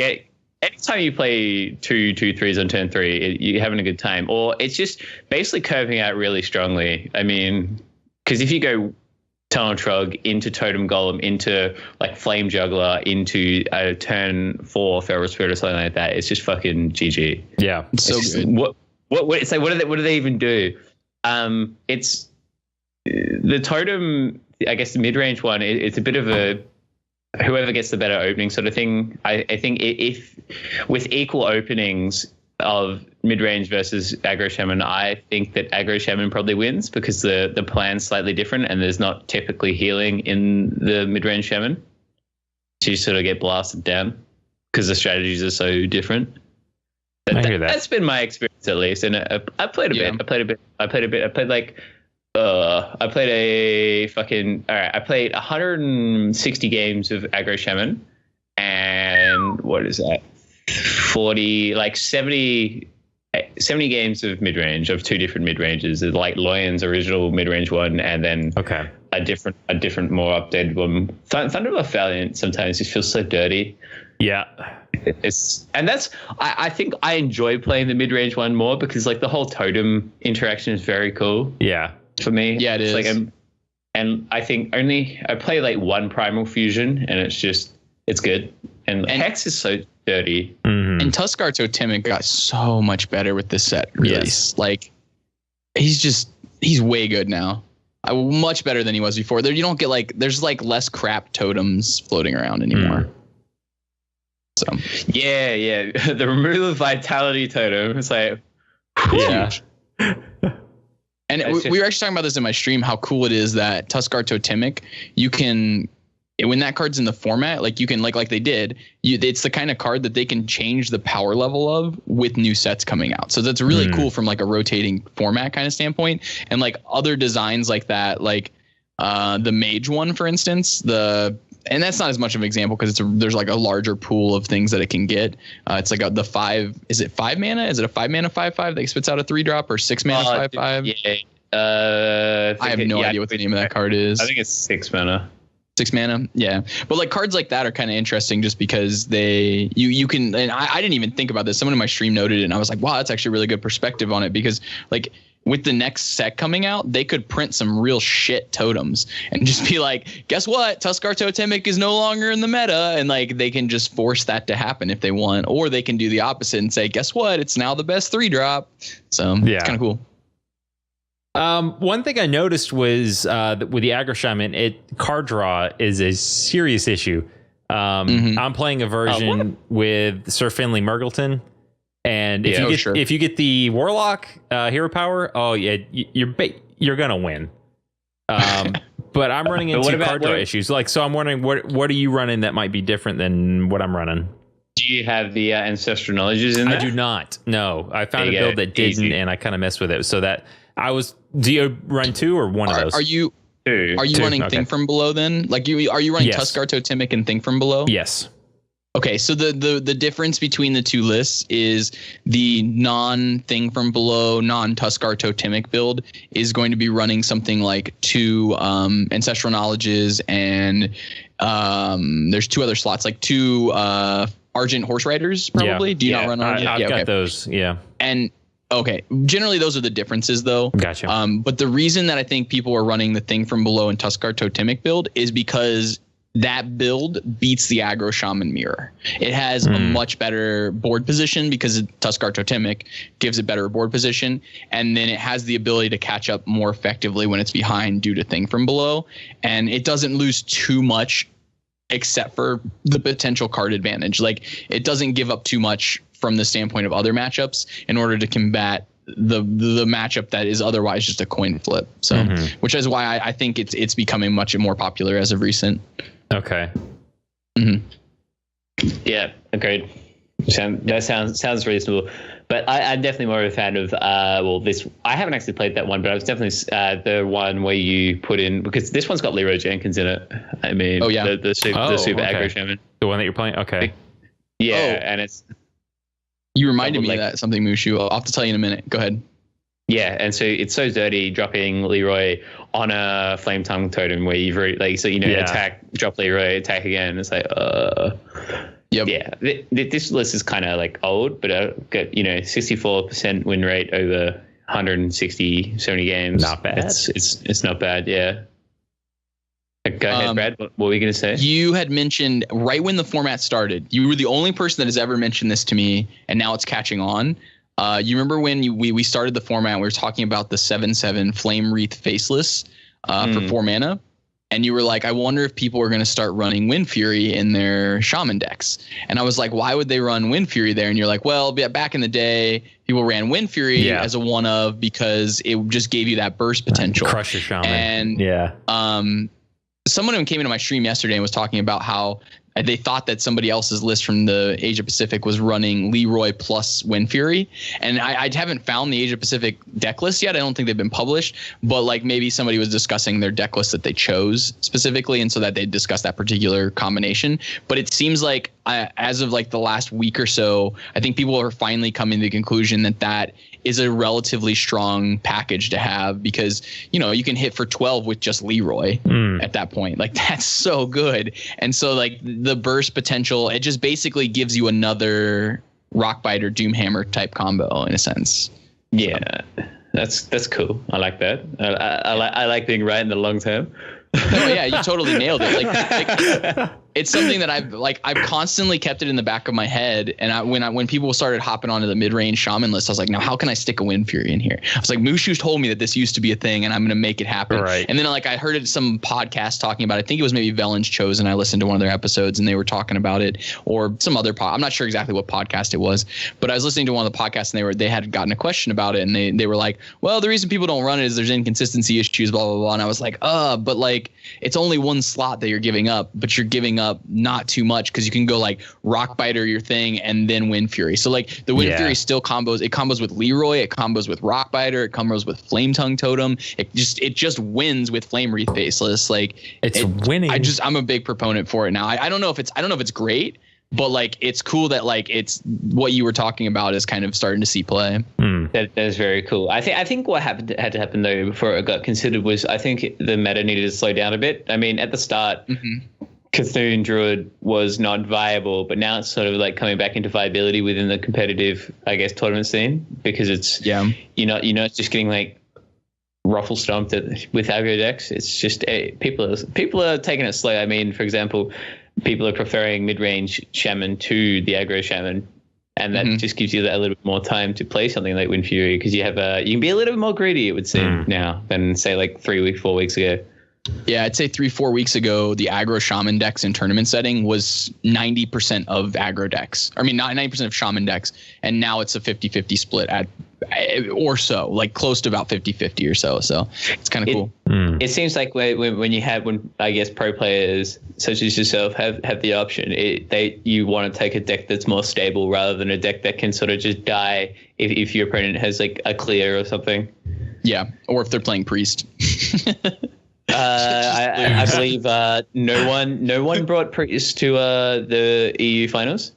anytime you play 2/2/3s on turn 3, you're having a good time. Or it's just basically curving out really strongly. I mean, because if you go Tunnel Trog into Totem Golem into like Flame Juggler into a turn 4 feral spirit or something like that, it's just fucking GG. Yeah, it's so good. It's like, what do they even do? It's the totem. I guess the mid-range one. It's a bit of a whoever gets the better opening sort of thing. I think if with equal openings of mid-range versus aggro shaman, I think that aggro shaman probably wins because the plan's slightly different and there's not typically healing in the mid-range shaman. So you sort of get blasted down because the strategies are so different. I hear that. That's been my experience at least, and I played a bit. I played 160 games of aggro shaman, and what is that? 70 games of mid range of 2 different mid ranges, like Loyan's original mid range one, and then a different more updated one. Thunderbuff Valiant sometimes just feels so dirty. Yeah. I think I enjoy playing the mid-range one more because like the whole totem interaction is very cool. Yeah. For me. Yeah, it is. Like, and I think I play like one Primal Fusion and it's good. And Hex is so dirty. Mm-hmm. And Tuskar Totemic got so much better with this set. Really. Yes. Like he's way good now. Much better than he was before. You don't get there's less crap totems floating around anymore. So yeah, the removal of vitality totem. It's like And we were actually talking about this in my stream. How cool it is that Tuskar Totemic, you can, when that card's in the format, like you can like they did. It's the kind of card that they can change the power level of with new sets coming out. So that's really cool from like a rotating format kind of standpoint. And like other designs like that, like the Mage one, for instance, and that's not as much of an example because there's like a larger pool of things that it can get. It's like the 5. Is it 5 mana? Is it a 5 mana 5/5 that spits out a 3-drop or 6 mana 5/5? Yeah. I have no idea what the name of that card is. I think it's 6 mana. 6 mana, yeah. But like cards like that are kind of interesting just because you can. And I didn't even think about this. Someone in my stream noted it, and I was like, wow, that's actually a really good perspective on it because like. With the next set coming out, they could print some real shit totems and just be like, guess what? Tuskar Totemic is no longer in the meta. And like they can just force that to happen if they want. Or they can do the opposite and say, guess what? It's now the best 3-drop. So it's kind of cool. One thing I noticed was that with the aggro shaman, card draw is a serious issue. I'm playing a version with Sir Finley Murgleton. And if you get the Warlock hero power, you're gonna win. But I'm running into card draw issues. So I'm wondering what are you running that might be different than what I'm running? Do you have the ancestral knowledges in there? I do not. No, I found a build that didn't, and I kind of messed with it. So that do you run 2 or one of those? Are you running Thing from Below then? Like are you running Tuskar Totemic and Thing from Below? Yes. Okay, so the difference between the two lists is the non-Thing from Below, non-Tuskar Totemic build is going to be running something like 2 Ancestral Knowledges and there's 2 other slots, like 2 Argent Horse Riders probably. Yeah. Do you not run Argent? I've got those, yeah. And okay, generally those are the differences though. Gotcha. But the reason that I think people are running the Thing from Below and Tuskar Totemic build is because that build beats the aggro shaman mirror. It has a much better board position because Tuskar Totemic gives it better board position, and then it has the ability to catch up more effectively when it's behind due to Thing from Below, and it doesn't lose too much except for the potential card advantage. Like, it doesn't give up too much from the standpoint of other matchups in order to combat the matchup that is otherwise just a coin flip. So which is why I think it's becoming much more popular as of recent. Okay. Yeah, agreed. That sounds reasonable. But I'm definitely more of a fan of this. I haven't actually played that one, but I was definitely the one where you put in, because this one's got Leroy Jenkins in it. I mean, the super aggro shaman. The one that you're playing. Okay. Yeah, and it's. You reminded me of that something, Mushu. I'll have to tell you in a minute. Go ahead. Yeah, and so it's so dirty dropping Leroy on a Flame Tongue Totem where you've already, attack, drop Leroy, attack again. It's like, Yep. Yeah, this list is kind of like old, but got 64% win rate over 160, 70 games. Not bad. It's not bad. Yeah. Go ahead, Brad. What were we going to say? You had mentioned right when the format started, you were the only person that has ever mentioned this to me, and now it's catching on. You remember when we started the format, we were talking about the 7/7 Flame Wreath Faceless for 4 mana. And you were like, I wonder if people are going to start running Wind Fury in their Shaman decks. And I was like, why would they run Wind Fury there? And you're like, well, back in the day, people ran Wind Fury as a one of because it just gave you that burst potential. Crush your Shaman. And someone who came into my stream yesterday and was talking about how they thought that somebody else's list from the Asia Pacific was running Leroy plus Wind Fury. And I haven't found the Asia Pacific deck list yet. I don't think they've been published, but like maybe somebody was discussing their deck list that they chose specifically. And so that they discussed that particular combination. But it seems like as of like the last week or so, I think people are finally coming to the conclusion that is a relatively strong package to have because, you can hit for 12 with just Leroy at that point. Like, that's so good. And so like the burst potential, it just basically gives you another Rockbite or Doomhammer type combo in a sense. Yeah, that's cool. I like that. I like being right in the long term. No, yeah, you totally nailed it. Like it's something that I've constantly kept it in the back of my head. And when people started hopping onto the mid-range shaman list, I was like, now how can I stick a Wind Fury in here? I was like, Mushu's told me that this used to be a thing, and I'm going to make it happen. Right. And then I heard it some podcast talking about it. I think it was maybe Velen's Chosen. I listened to one of their episodes, and they were talking about it, or some other I'm not sure exactly what podcast it was, but I was listening to one of the podcasts, and they had gotten a question about it, and they were like, well, the reason people don't run it is there's inconsistency issues, blah blah blah. And I was like, but like it's only one slot that you're giving up, but you're giving up not too much because you can go like Rockbiter your thing and then Wind Fury. So like the Wind Fury still combos. It combos with Leroy. It combos with Rockbiter. It combos with Flame Tongue Totem. It just wins with Flame Wreath Faceless. Like it's winning. I'm a big proponent for it now. I don't know if it's great, but like it's cool that like it's what you were talking about is kind of starting to see play. That is very cool. I think what had to happen though before it got considered was I think the meta needed to slow down a bit. I mean, at the start, Cthulhu Druid was not viable, but now it's sort of like coming back into viability within the competitive, I guess, tournament scene because it's it's just getting like ruffle stomped with aggro decks. It's just people are taking it slow. I mean, for example, people are preferring mid-range shaman to the aggro shaman. And that just gives you a little bit more time to play something like Wind Fury because you can be a little bit more greedy, it would seem, now than say like 4 weeks ago. Yeah, I'd say 3-4 weeks ago, the aggro shaman decks in tournament setting was 90% of aggro decks. I mean, not 90% of shaman decks. And now it's a 50-50 split or so, like close to about 50-50 or so. So it's kind of cool. It seems like when I guess pro players such as yourself have the option, you want to take a deck that's more stable rather than a deck that can sort of just die if your opponent has like a clear or something. Yeah, or if they're playing priest. I believe no one brought priest to the EU finals.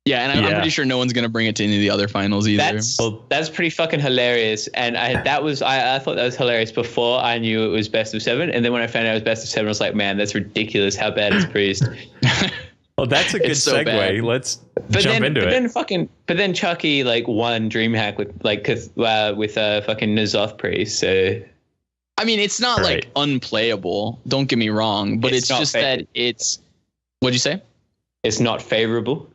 Yeah, and I'm pretty sure no one's going to bring it to any of the other finals either. That's pretty fucking hilarious. And I thought that was hilarious before I knew it was best of 7. And then when I found out it was best of 7, I was like, man, that's ridiculous. How bad is Priest? Well, that's a good segue. Bad. Let's jump into it. But then Chucky like won DreamHack with fucking N'Zoth Priest. So I mean, it's not like unplayable. Don't get me wrong, but it's just that it's. What'd you say? It's not favorable.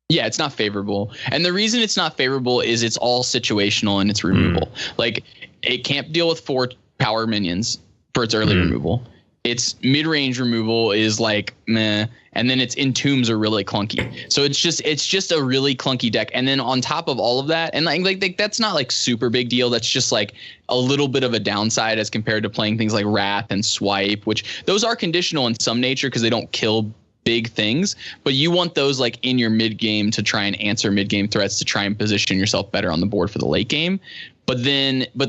Yeah, it's not favorable. And the reason it's not favorable is it's all situational and it's removal. Like, it can't deal with 4 power minions for its early removal. Its mid-range removal is like meh, and then its entombs are really clunky. So it's just a really clunky deck. And then on top of all of that, and like that's not like super big deal. That's just like a little bit of a downside as compared to playing things like Wrath and Swipe, which those are conditional in some nature because they don't kill big things, but you want those like in your mid game to try and answer mid game threats to try and position yourself better on the board for the late game. But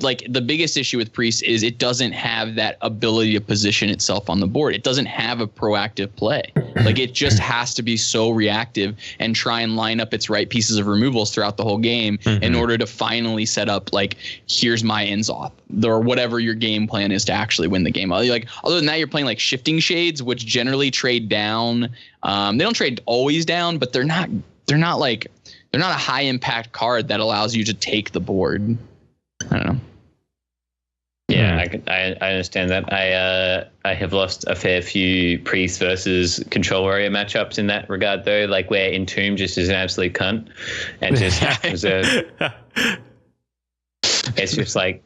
like the biggest issue with Priest is it doesn't have that ability to position itself on the board. It doesn't have a proactive play. Like it just has to be so reactive and try and line up its right pieces of removals throughout the whole game in order to finally set up like, here's my ends off or whatever your game plan is to actually win the game. Like other than that, you're playing like Shifting Shades, which generally trade down. They don't trade always down, but they're not a high impact card that allows you to take the board. I don't know. Yeah, I understand that. I have lost a fair few Priest versus Control Warrior matchups in that regard, though. Like where Entomb just is an absolute cunt, and just it's just like,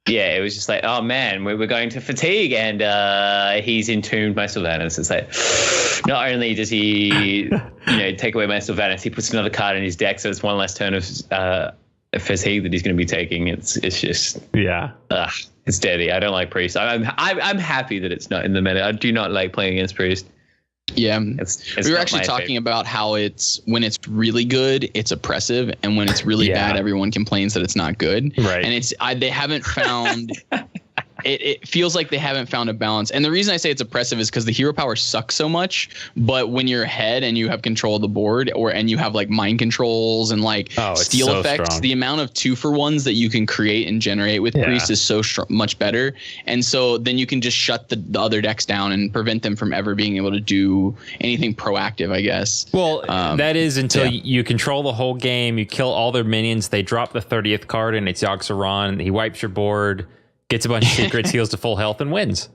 yeah, it was just like, oh man, we're going to fatigue, and he's entombed my Sylvanas. It's like, not only does he, take away my Sylvanas, he puts another card in his deck, so it's one less turn of fatigue that he's going to be taking. It's just it's dirty. I don't like Priest. I'm happy that it's not in the meta. I do not like playing against Priest. Yeah, we were actually talking about how when it's really good, it's oppressive, and when it's really bad, everyone complains that it's not good. Right, and they haven't found. It feels like they haven't found a balance. And the reason I say it's oppressive is because the hero power sucks so much. But when you're ahead and you have control of the board and you have like mind controls and like steal effects, strong. The amount of 2-for-1s that you can create and generate with Priest is so much better. And so then you can just shut the other decks down and prevent them from ever being able to do anything proactive, I guess. Well, that is until you control the whole game. You kill all their minions. They drop the 30th card and it's Yogg-Saron. He wipes your board. Gets a bunch of secrets, heals to full health, and wins.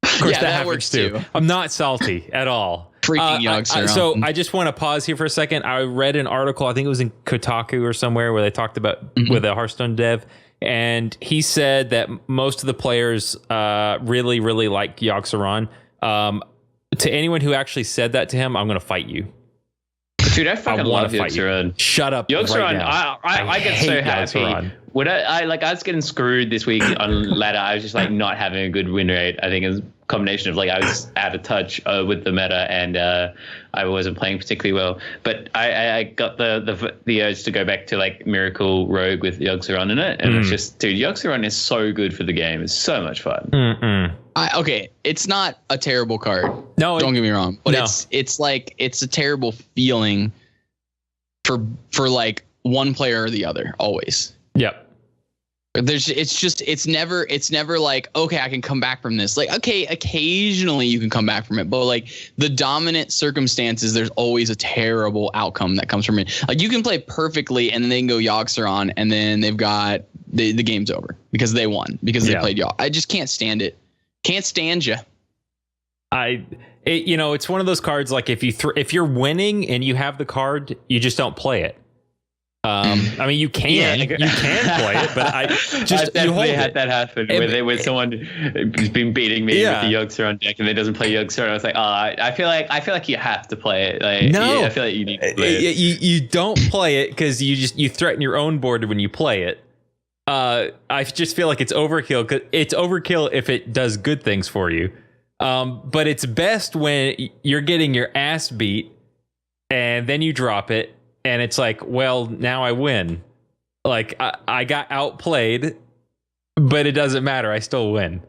Of course, that happens too. I'm not salty at all. Freaking Yogg-Saron. So I just want to pause here for a second. I read an article, I think it was in Kotaku or somewhere, where they talked about with a Hearthstone dev, and he said that most of the players really, really like Yogg-Saron. To anyone who actually said that to him, I'm going to fight you. Dude, I fucking love Yogg-Saron. Shut up. Yogg-Saron, right I get so happy. I was getting screwed this week on ladder. I was just like not having a good win rate. I think it was a combination of like I was out of touch with the meta and I wasn't playing particularly well. But I got the urge to go back to like Miracle Rogue with Yogg-Saron in it, and it's just, dude, Yogg-Saron is so good for the game. It's so much fun. Okay, it's not a terrible card. No, don't get me wrong, but it's like it's a terrible feeling for like one player or the other always. Yep. It's never like, okay, I can come back from this. Like, okay, occasionally you can come back from it, but like the dominant circumstances, there's always a terrible outcome that comes from it. Like you can play perfectly and then they can go Yogg-Saron and then they've got the game's over because they won because they played Yogg. I just can't stand it. Can't stand you. It's one of those cards. Like if you're winning and you have the card, you just don't play it. I mean, you can play it, but I definitely had that happen with someone who's been beating me with the Yogg-Saron deck and then doesn't play Yogg-Saron. I was like, I feel like you have to play it. Like, no, I feel like you need to play it. You don't play it because you threaten your own board when you play it. I just feel like it's overkill. 'Cause it's overkill if it does good things for you. But it's best when you're getting your ass beat and then you drop it. And it's like, well, now I win. Like I got outplayed, but it doesn't matter. I still win.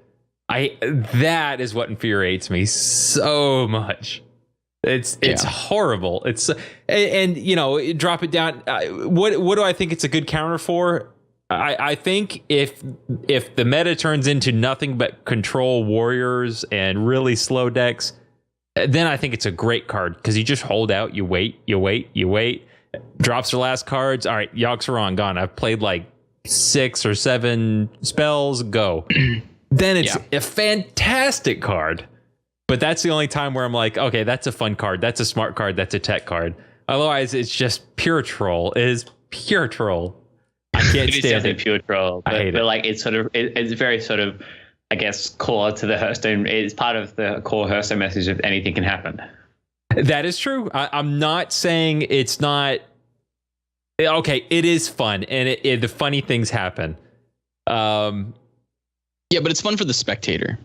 That is what infuriates me so much. It's horrible. It's and drop it down. What do I think it's a good counter for? I think if the meta turns into nothing but control warriors and really slow decks, then I think it's a great card because you just hold out, you wait. Drops her last cards. All right, Yogg-Saron gone. I've played like 6 or 7 spells. Go. then it's a fantastic card. But that's the only time where I'm like, okay, that's a fun card. That's a smart card. That's a tech card. Otherwise, it's just pure troll. It is pure troll. I can't stand it. Pure troll. But, I hate but it. like it's sort of it's very sort of, I guess, core to the Hearthstone. It's part of the core Hearthstone message of anything can happen. That is true. I'm not saying it's not. Okay, it is fun, and the funny things happen. Yeah, but it's fun for the spectator.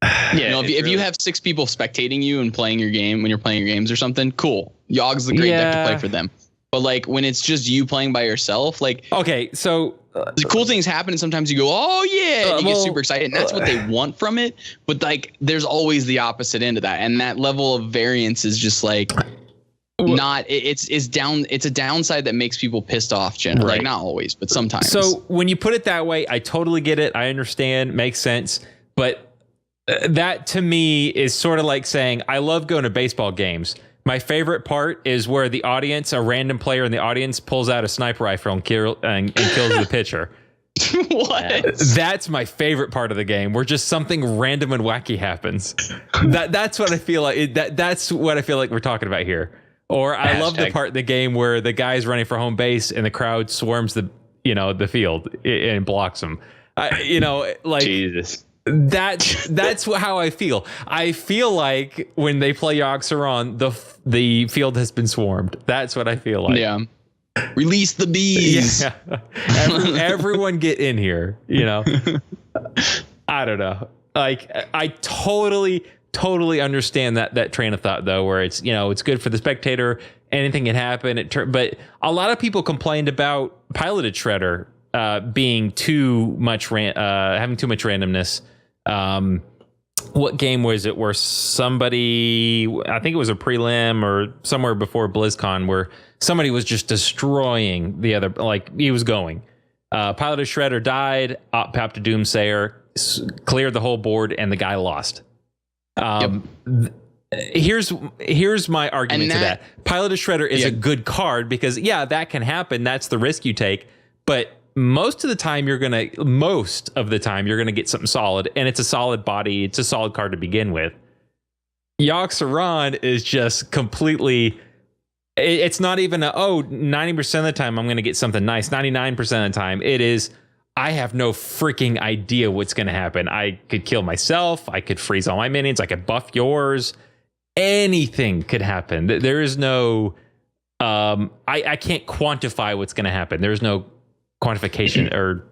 Yeah, You know, if you have 6 people spectating you and playing your game when you're playing your games or something, cool. Yogg's the great deck to play for them. But like when it's just you playing by yourself, like okay, so the cool things happen, and sometimes you go, "Oh yeah," and you get super excited, and that's what they want from it. But like, there's always the opposite end of that, and that level of variance is just like not. It's down. It's a downside that makes people pissed off. Generally, Right. like not always, but sometimes. So when you put it that way, I totally get it. I understand, makes sense. But that to me is sort of like saying I love going to baseball games. My favorite part is where the audience, a random player in the audience, pulls out a sniper rifle and kills the pitcher. What? That's my favorite part of the game, where just something random and wacky happens. That's what I feel like. That's what I feel like we're talking about here. Or I love the part of the game where the guy's running for home base and the crowd swarms the field and blocks him. Jesus. That's how I feel. I feel like when they play Yogg-Saron, the field has been swarmed. That's what I feel like. Yeah. Release the bees. Yeah. Everyone get in here. I don't know. Like I totally understand that train of thought though, where it's it's good for the spectator. Anything can happen. But a lot of people complained about Piloted Shredder being too much having too much randomness. What game was it where somebody, I think it was a prelim or somewhere before BlizzCon, where somebody was just destroying the other, like he was going. Piloted Shredder died, popped a Doomsayer, cleared the whole board, and the guy lost. Here's my argument to that. Piloted Shredder is a good card because that can happen. That's the risk you take. But most of the time you're gonna get something solid, and it's a solid body. It's a solid card to begin with. Yogg-Saron is just completely. It's not even 90% of the time I'm gonna get something nice. 99% of the time it is. I have no freaking idea what's gonna happen. I could kill myself. I could freeze all my minions. I could buff yours. Anything could happen. There is no. I can't quantify what's gonna happen. There's no quantification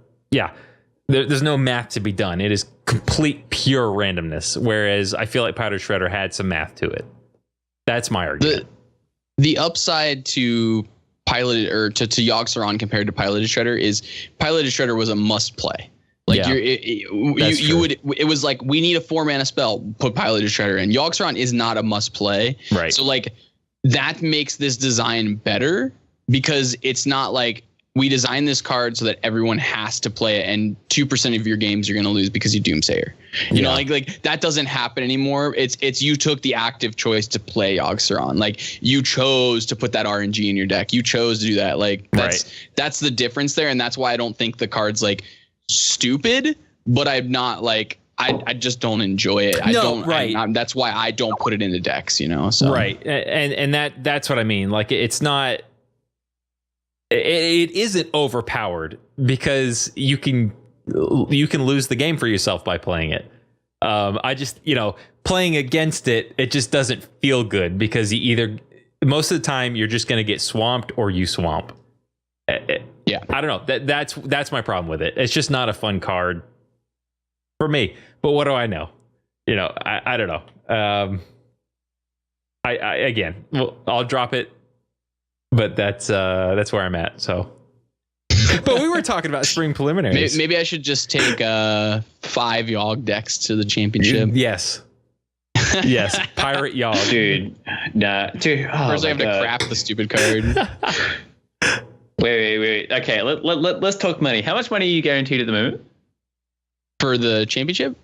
there's no math to be done. It is complete pure randomness, whereas I feel like Piloted Shredder had some math to it. That's my argument. The upside to Piloted or to Yogg-Saron compared to Piloted Shredder is Piloted Shredder was a must play. Like it was like, we need a 4-mana spell, put Piloted Shredder in. Yogg-Saron is not a must play. Right. So like that makes this design better because it's not like we designed this card so that everyone has to play it, and 2% of your games you're going to lose because you Doomsayer. You know, like that doesn't happen anymore. It's you took the active choice to play Yogg-Saron. Like you chose to put that RNG in your deck. You chose to do that. Like that's the difference there, and that's why I don't think the card's like stupid, but I'm not like I just don't enjoy it. That's why I don't put it into decks. So right, and that's what I mean. Like it's not. It isn't overpowered because you can lose the game for yourself by playing it. I just, playing against it, it just doesn't feel good because most of the time you're just going to get swamped or you swamp. I don't know. That's my problem with it. It's just not a fun card for me. But what do I know? I don't know. I'll drop it. But that's where I'm at. So, but we were talking about spring preliminaries. Maybe I should just take 5 Yogg decks to the championship. Yes, Pirate Yogg, dude. Nah, dude. First, I have to craft the stupid card. Wait. Okay, let's talk money. How much money are you guaranteed at the moment for the championship?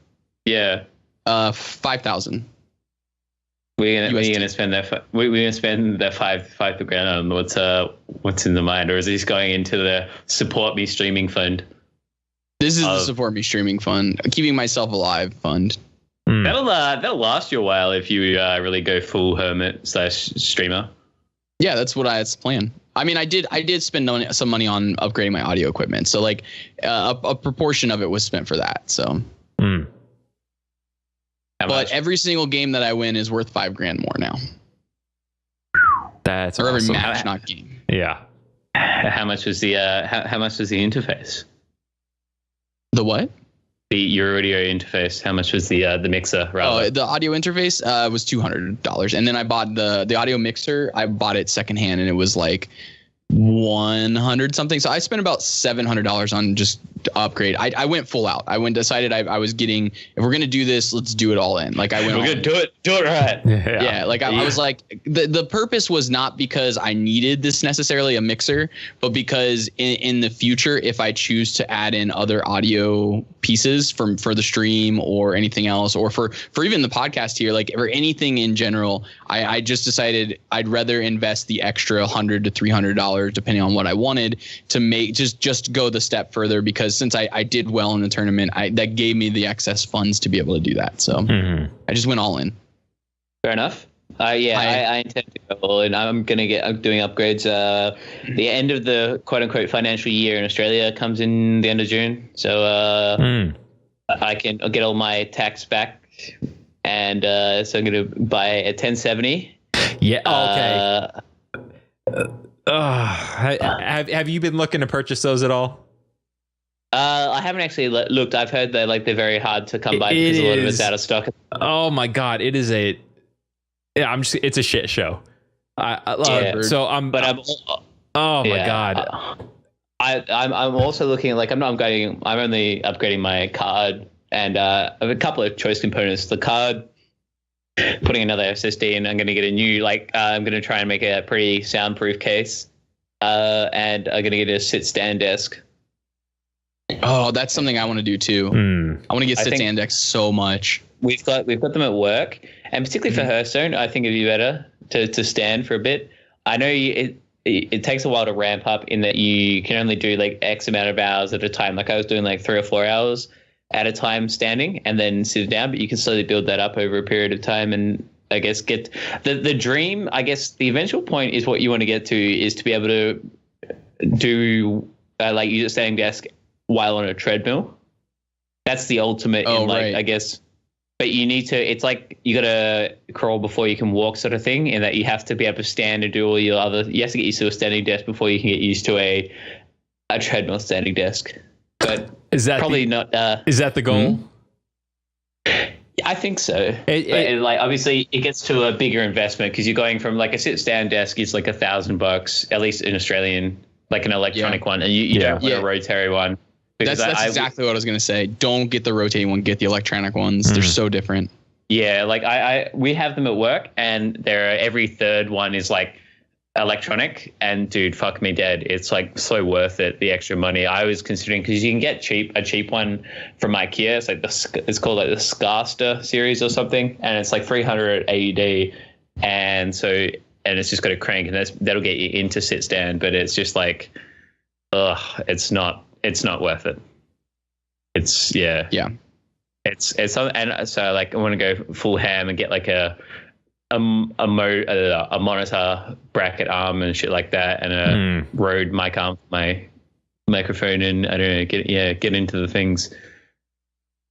Yeah, 5,000. We're gonna spend that. We're gonna spend that five grand on what's in the mind, or is this going into the support me streaming fund? This is the support me streaming fund, keeping myself alive fund. That'll last you a while if you really go full hermit / streamer. Yeah, that's the plan. I mean, I did spend some money on upgrading my audio equipment, so like a proportion of it was spent for that. So, but every single game that I win is worth $5,000 more now. That's or awesome. every match, not game. Yeah. How much was the how much was the interface? The what? Your audio interface. How much was the mixer? Rather? Oh, the audio interface was $200, and then I bought the audio mixer. I bought it secondhand, and it was like 100 something. So I spent about $700 on just upgrade. I went full out. Decided I was getting, if we're gonna do this, let's do it all in. Like I went. We're gonna do it right. Yeah. Like I was like, the purpose was not because I needed this necessarily a mixer, but because in the future, if I choose to add in other audio pieces for the stream or anything else, or for even the podcast here, like or anything in general, I just decided I'd rather invest the extra $100 to $300 depending on what I wanted to make just go the step further, because since I did well in the tournament, that gave me the excess funds to be able to do that. So I just went all in. Fair enough. I intend to go all in. I'm doing upgrades. The end of the quote unquote financial year in Australia comes in the end of June, so I can get all my tax back, and so I'm gonna buy a 1070. Yeah. Okay. Have you been looking to purchase those at all? I haven't actually looked. I've heard they're very hard to come by because a lot of it's out of stock. Oh my god, it's a shit show. Oh my god. I'm also looking at I'm only upgrading my card, and I have a couple of choice components. The card, putting another SSD in. I'm going to get a new I'm going to try and make a pretty soundproof case, and I'm going to get a sit-stand desk. Oh, that's something I want to do too. I want to get sit-stand decks so much. We've got them at work, and particularly for Hearthstone, I think it'd be better to stand for a bit. I know it takes a while to ramp up in that you can only do X amount of hours at a time. Like I was doing 3 or 4 hours at a time standing and then sit down, but you can slowly build that up over a period of time, and I guess get the dream. I guess the eventual point is what you want to get to is to be able to do use a standing desk while on a treadmill. That's the ultimate I guess. But you need to, it's you got to crawl before you can walk sort of thing, in that you have to be able to stand and do all your you have to get used to a standing desk before you can get used to a treadmill standing desk. But is that not? Is that the goal? I think so. Obviously it gets to a bigger investment because you're going from a sit-stand desk is $1,000, at least in Australian, an electronic one, and you don't want a rotary one. That's exactly what I was going to say. Don't get the rotating one. Get the electronic ones. They're so different. Yeah, we have them at work, and every third one is electronic. And dude, fuck me dead. It's so worth it. The extra money. I was considering because you can get a cheap one from IKEA. It's called the Scarster series or something, and it's 300 AUD, and it's just got a crank, and that'll get you into sit stand. But it's just it's not worth it. It's It's something, and so I want to go full ham and get a monitor bracket arm and shit like that, and a Rode mic arm for my microphone, and I don't know, get into the things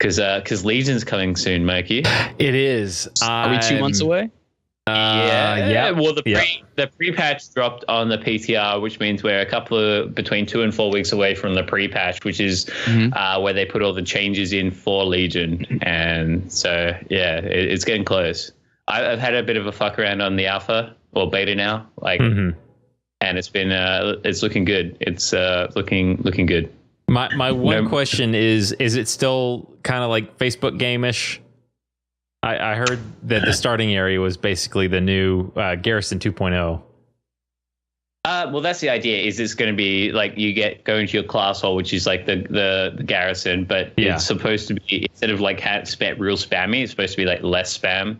because Legion's coming soon, Mikey. It is. Are we 2 months away? Yeah. Well, the pre-patch dropped on the PTR, which means we're between 2 and 4 weeks away from the pre-patch, which is where they put all the changes in for Legion, and so it's getting close. I've had a bit of a fuck around on the alpha or beta now, and it's been it's looking good. It's looking good. My one question is it still kind of Facebook game-ish? I heard that the starting area was basically the new Garrison 2.0. Well, that's the idea. Is it's going to be you go into your class hall, which is the Garrison, but it's supposed to be, instead of real spammy, it's supposed to be less spam.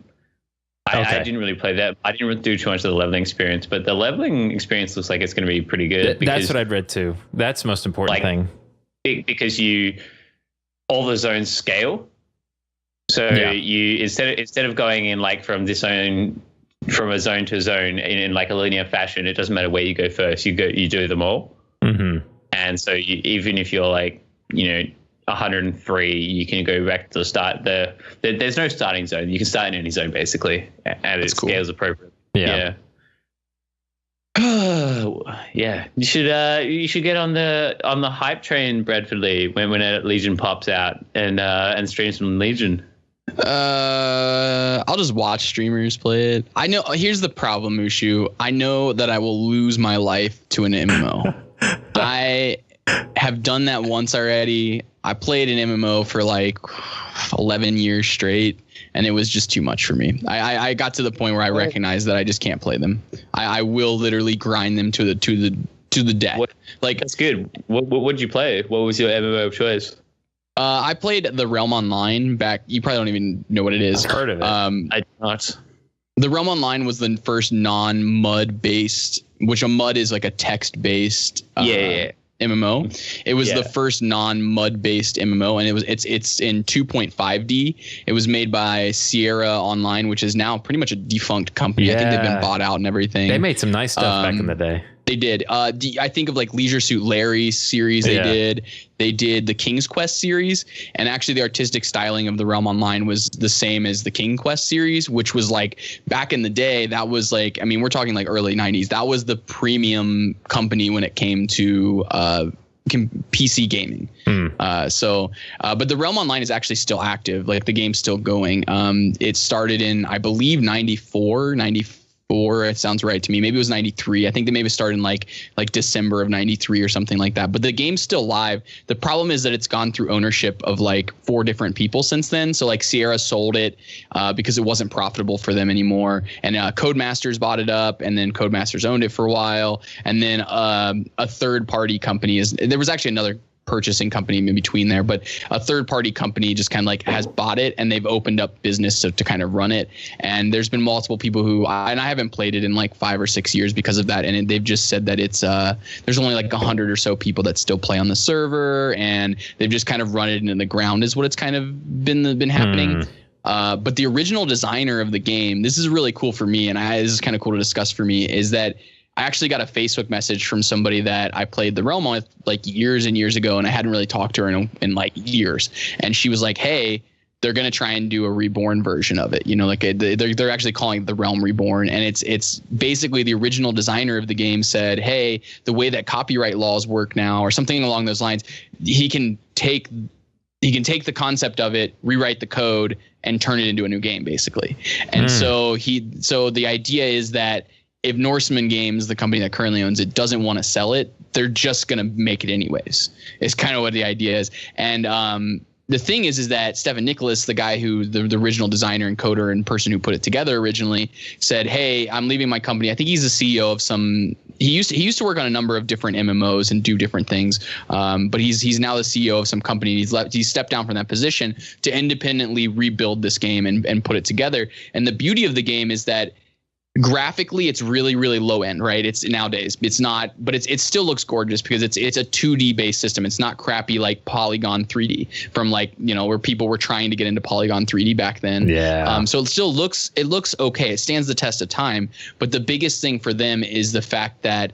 I didn't really play that. I didn't really do too much of the leveling experience, but the leveling experience looks like it's going to be pretty good. That's what I'd read too. That's the most important thing. Because you all the zones scale. So you instead of going in like from a zone to zone in like a linear fashion, it doesn't matter where you go first. You do them all. Mm-hmm. And so even if you're like 103, you can go back to the start. There's no starting zone. You can start in any zone basically, and it scales appropriately. Yeah. Yeah, you should get on the hype train, Bradford Lee, when Legion pops out and stream some Legion. I'll just watch streamers play it. I know. Here's the problem, Mushu. I know that I will lose my life to an MMO. I have done that once already. I played an MMO for like 11 years straight, and it was just too much for me. I got to the point where I recognized that I just can't play them. I will literally grind them to the death. Like, that's good. What did you play? What was your MMO of choice? I played the Realm Online back. You probably don't even know what it is. I've heard of it. I do not. The Realm Online was the first non-MUD based, which a MUD is like a text-based MMO. It was the first non-MUD based MMO, and it's in 2.5D. It was made by Sierra Online, which is now pretty much a defunct company. I think they've been bought out and everything. They made some nice stuff back in the day. They did. I think of like Leisure Suit Larry series they did. They did the King's Quest series. And actually the artistic styling of the Realm Online was the same as the King Quest series, which was like back in the day, that was like, I mean, we're talking like early 90s. That was the premium company when it came to PC gaming. But the Realm Online is actually still active. Like the game's still going. It started in, I believe, 94. It sounds right to me. Maybe it was 93. I think they maybe started in like December of 93 or something like that. But the game's still live. The problem is that it's gone through ownership of like 4 different people since then. So like Sierra sold it because it wasn't profitable for them anymore. And Codemasters bought it up, and then Codemasters owned it for a while. And then a third party company there was actually another purchasing company in between there, but a third party company just kind of like has bought it, and they've opened up business to kind of run it. And there's been multiple people who, and I haven't played it in like 5 or 6 years because of that. And they've just said that it's there's only like 100 or so people that still play on the server, and they've just kind of run it into the ground is what it's kind of been happening. But the original designer of the game, this is really cool for me, and this is kind of cool to discuss for me, is that I actually got a Facebook message from somebody that I played the Realm with like years and years ago, and I hadn't really talked to her in like years. And she was like, hey, they're going to try and do a reborn version of it. Like they're actually calling it the Realm Reborn. And it's basically the original designer of the game said, hey, the way that copyright laws work now, or something along those lines, he can take the concept of it, rewrite the code, and turn it into a new game, basically. And so the idea is that if Norseman Games, the company that currently owns it, doesn't want to sell it, they're just going to make it anyways. It's kind of what the idea is. And the thing is that Stefan Nicholas, the guy who the original designer and coder and person who put it together originally, said, hey, I'm leaving my company. I think he's the CEO of some. He used to work on a number of different MMOs and do different things. But he's now the CEO of some company. He's stepped down from that position to independently rebuild this game and put it together. And the beauty of the game is that graphically, it's really, really low end, right? It's nowadays, it's not, but it still looks gorgeous because it's a 2D based system. It's not crappy like Polygon 3D from like, where people were trying to get into Polygon 3D back then. Yeah. So it still looks okay. It stands the test of time. But the biggest thing for them is the fact that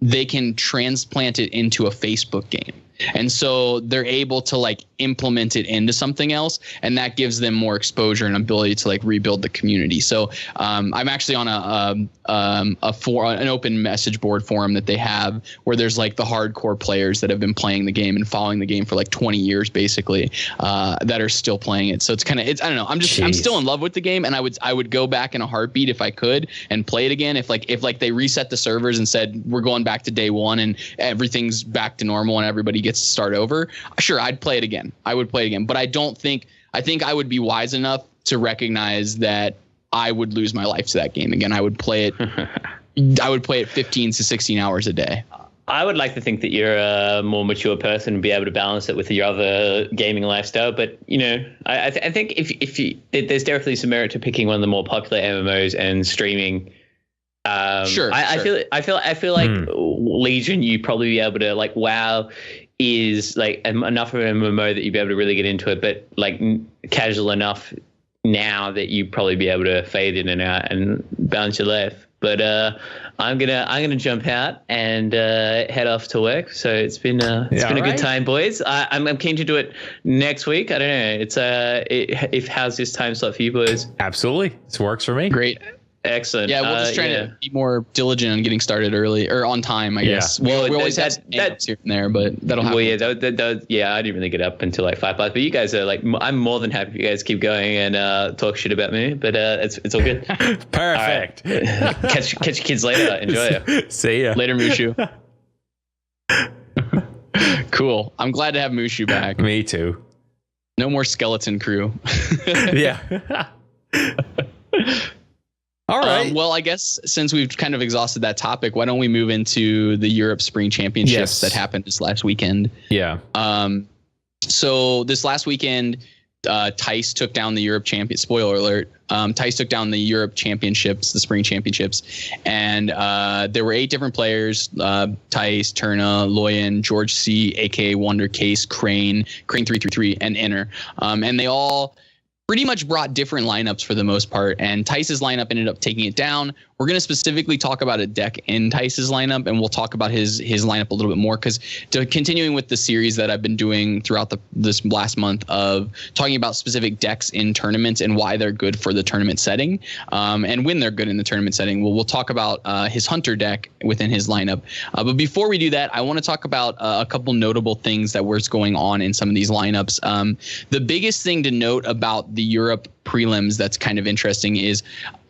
they can transplant it into a Facebook game. And so they're able to like implement it into something else, and that gives them more exposure and ability to like rebuild the community. So I'm actually on an open message board forum that they have where there's like the hardcore players that have been playing the game and following the game for like 20 years basically that are still playing it. So it's I don't know. I'm still in love with the game, and I would go back in a heartbeat if I could and play it again. If they reset the servers and said we're going back to day one and everything's back to normal and everybody gets to start over, sure, I'd play it again. I would play it again, but I think I would be wise enough to recognize that I would lose my life to that game again. I would play it 15 to 16 hours a day. I would like to think that you're a more mature person and be able to balance it with your other gaming lifestyle. But, I think there's definitely some merit to picking one of the more popular MMOs and streaming. I feel like Legion, you'd probably be able to like wow is like enough of a MMO that you'd be able to really get into it, but like casual enough now that you probably be able to fade in and out and bounce your life. But I'm gonna jump out and head off to work. So it's been a good time, boys. I'm keen to do it next week. I don't know. It's if how's this time slot for you boys? Absolutely, this works for me. Great. Excellent. Yeah, we'll just try to be more diligent on getting started early or on time, I guess. Well, we always have that here and there, but that'll happen. Well, yeah, I didn't really get up until like 5 o'clock. But you guys are like, I'm more than happy if you guys keep going and talk shit about me. But it's all good. Perfect. All right. Catch your kids later. Enjoy it. See ya Later, Mushu. Cool. I'm glad to have Mushu back. Me too. No more skeleton crew. Yeah. All right. Well, I guess since we've kind of exhausted that topic, why don't we move into the Europe Spring Championships that happened this last weekend? Yeah. So this last weekend, Tice took down the Europe champion. Spoiler alert. Tice took down the Europe Championships, the Spring Championships, and there were 8 different players: Tice, Turna, Loyan, George C, aka Wonder Case, Crane 333, and Inner. And they all pretty much brought different lineups for the most part, and Tice's lineup ended up taking it down. We're going to specifically talk about a deck in Tice's lineup, and we'll talk about his lineup a little bit more, because continuing with the series that I've been doing throughout this last month of talking about specific decks in tournaments and why they're good for the tournament setting, and when they're good in the tournament setting. We'll talk about his Hunter deck within his lineup. But before we do that, I want to talk about a couple notable things that was going on in some of these lineups. The biggest thing to note about the Europe prelims that's kind of interesting is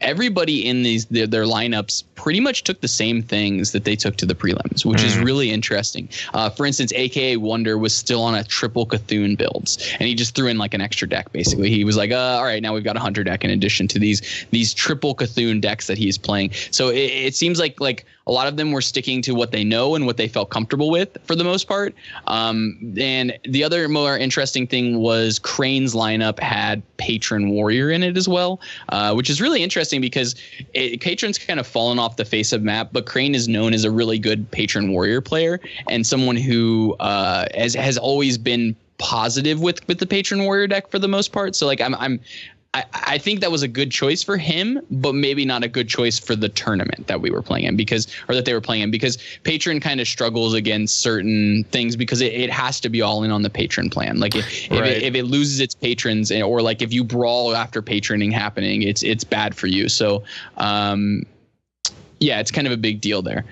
everybody in their lineups pretty much took the same things that they took to the prelims, which is really interesting. For instance, aka Wonder was still on a triple Cthulhu builds, and he just threw in like an extra deck. Basically, he was like, all right, now we've got a Hunter deck in addition to these triple Cthulhu decks that he's playing. So it seems like a lot of them were sticking to what they know and what they felt comfortable with for the most part. And the other more interesting thing was Crane's lineup had Patron Warrior in it as well, which is really interesting because Patron's kind of fallen off the face of map, but Crane is known as a really good Patron Warrior player and someone who has always been positive with the Patron Warrior deck for the most part. So like I think that was a good choice for him, but maybe not a good choice for the tournament that we were playing in because Patron kind of struggles against certain things because it has to be all in on the patron plan. Like if it loses its patrons, or like if you brawl after patroning happening, it's bad for you. So yeah, it's kind of a big deal there.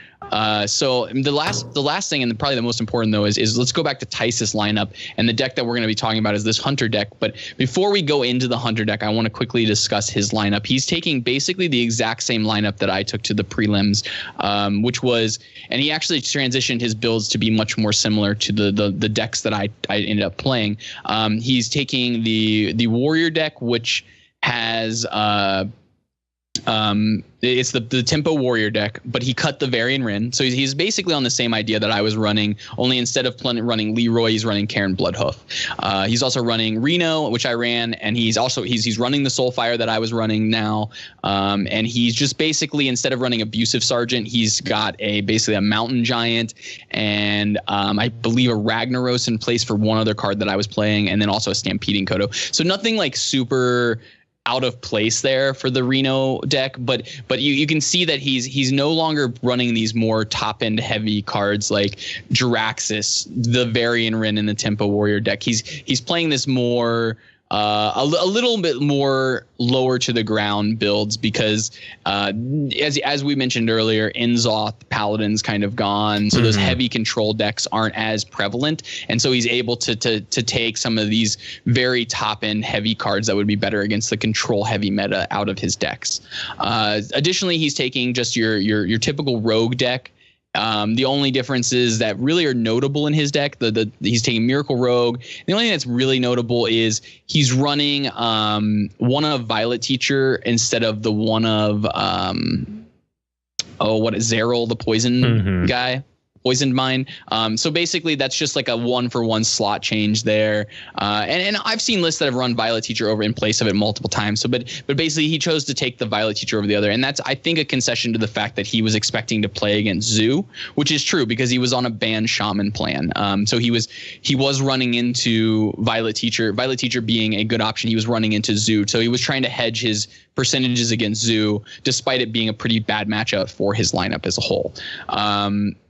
So the last thing, and probably the most important though, is let's go back to Tice's lineup, and the deck that we're going to be talking about is this Hunter deck. But before we go into the Hunter deck, I want to quickly discuss his lineup. He's taking basically the exact same lineup that I took to the prelims, which was, and he actually transitioned his builds to be much more similar to the decks that I ended up playing. He's taking the Warrior deck, which has it's the Tempo Warrior deck, but he cut the Varian Wrenn. So he's basically on the same idea that I was running, only instead of running Leroy, he's running Karen Bloodhoof. He's also running Reno, which I ran, and he's running the Soulfire that I was running now. And he's just basically, instead of running Abusive Sergeant, he's got basically a Mountain Giant and I believe a Ragnaros in place for one other card that I was playing, and then also a Stampeding Kodo. So nothing like super out of place there for the Reno deck, but you can see that he's no longer running these more top end heavy cards like Jiraxis, the Varian Wrenn in the Tempo Warrior deck. He's playing this more a little bit more lower to the ground builds because as we mentioned earlier, Inzoth Paladin's kind of gone, so those heavy control decks aren't as prevalent, and so he's able to take some of these very top end heavy cards that would be better against the control heavy meta out of his decks. Additionally, he's taking just your typical rogue deck. The only differences that really are notable in his deck, he's taking Miracle Rogue. The only thing that's really notable is he's running one of Violet Teacher instead of the one of Zeril, the poison guy. Poisoned Mine. So basically that's just like a 1-for-1 slot change there. And I've seen lists that have run Violet Teacher over in place of it multiple times. So but basically he chose to take the Violet Teacher over the other. And that's, I think, a concession to the fact that he was expecting to play against Zoo, which is true because he was on a banned Shaman plan. So he was running into Violet Teacher being a good option. He was running into Zoo. So he was trying to hedge his percentages against Zoo, despite it being a pretty bad matchup for his lineup as a whole.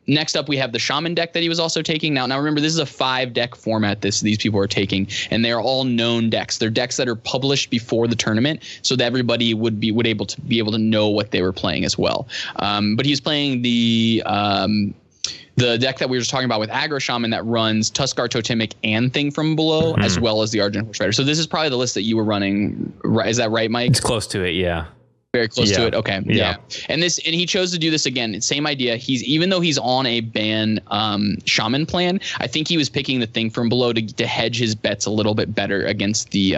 Next up, we have the Shaman deck that he was also taking. Now remember, this is a 5-deck format these people are taking, and they are all known decks. They're decks that are published before the tournament, so that everybody would be able to know what they were playing as well. But he's playing the deck that we were just talking about with Aggro Shaman that runs Tuskar Totemic and Thing from Below, as well as the Argent Horse Rider. So this is probably the list that you were running. Is that right, Mike? It's close to it, yeah. Very close to it. Okay. Yeah. And he chose to do this again. Same idea. Even though he's on a ban Shaman plan, I think he was picking the Thing from Below to hedge his bets a little bit better against the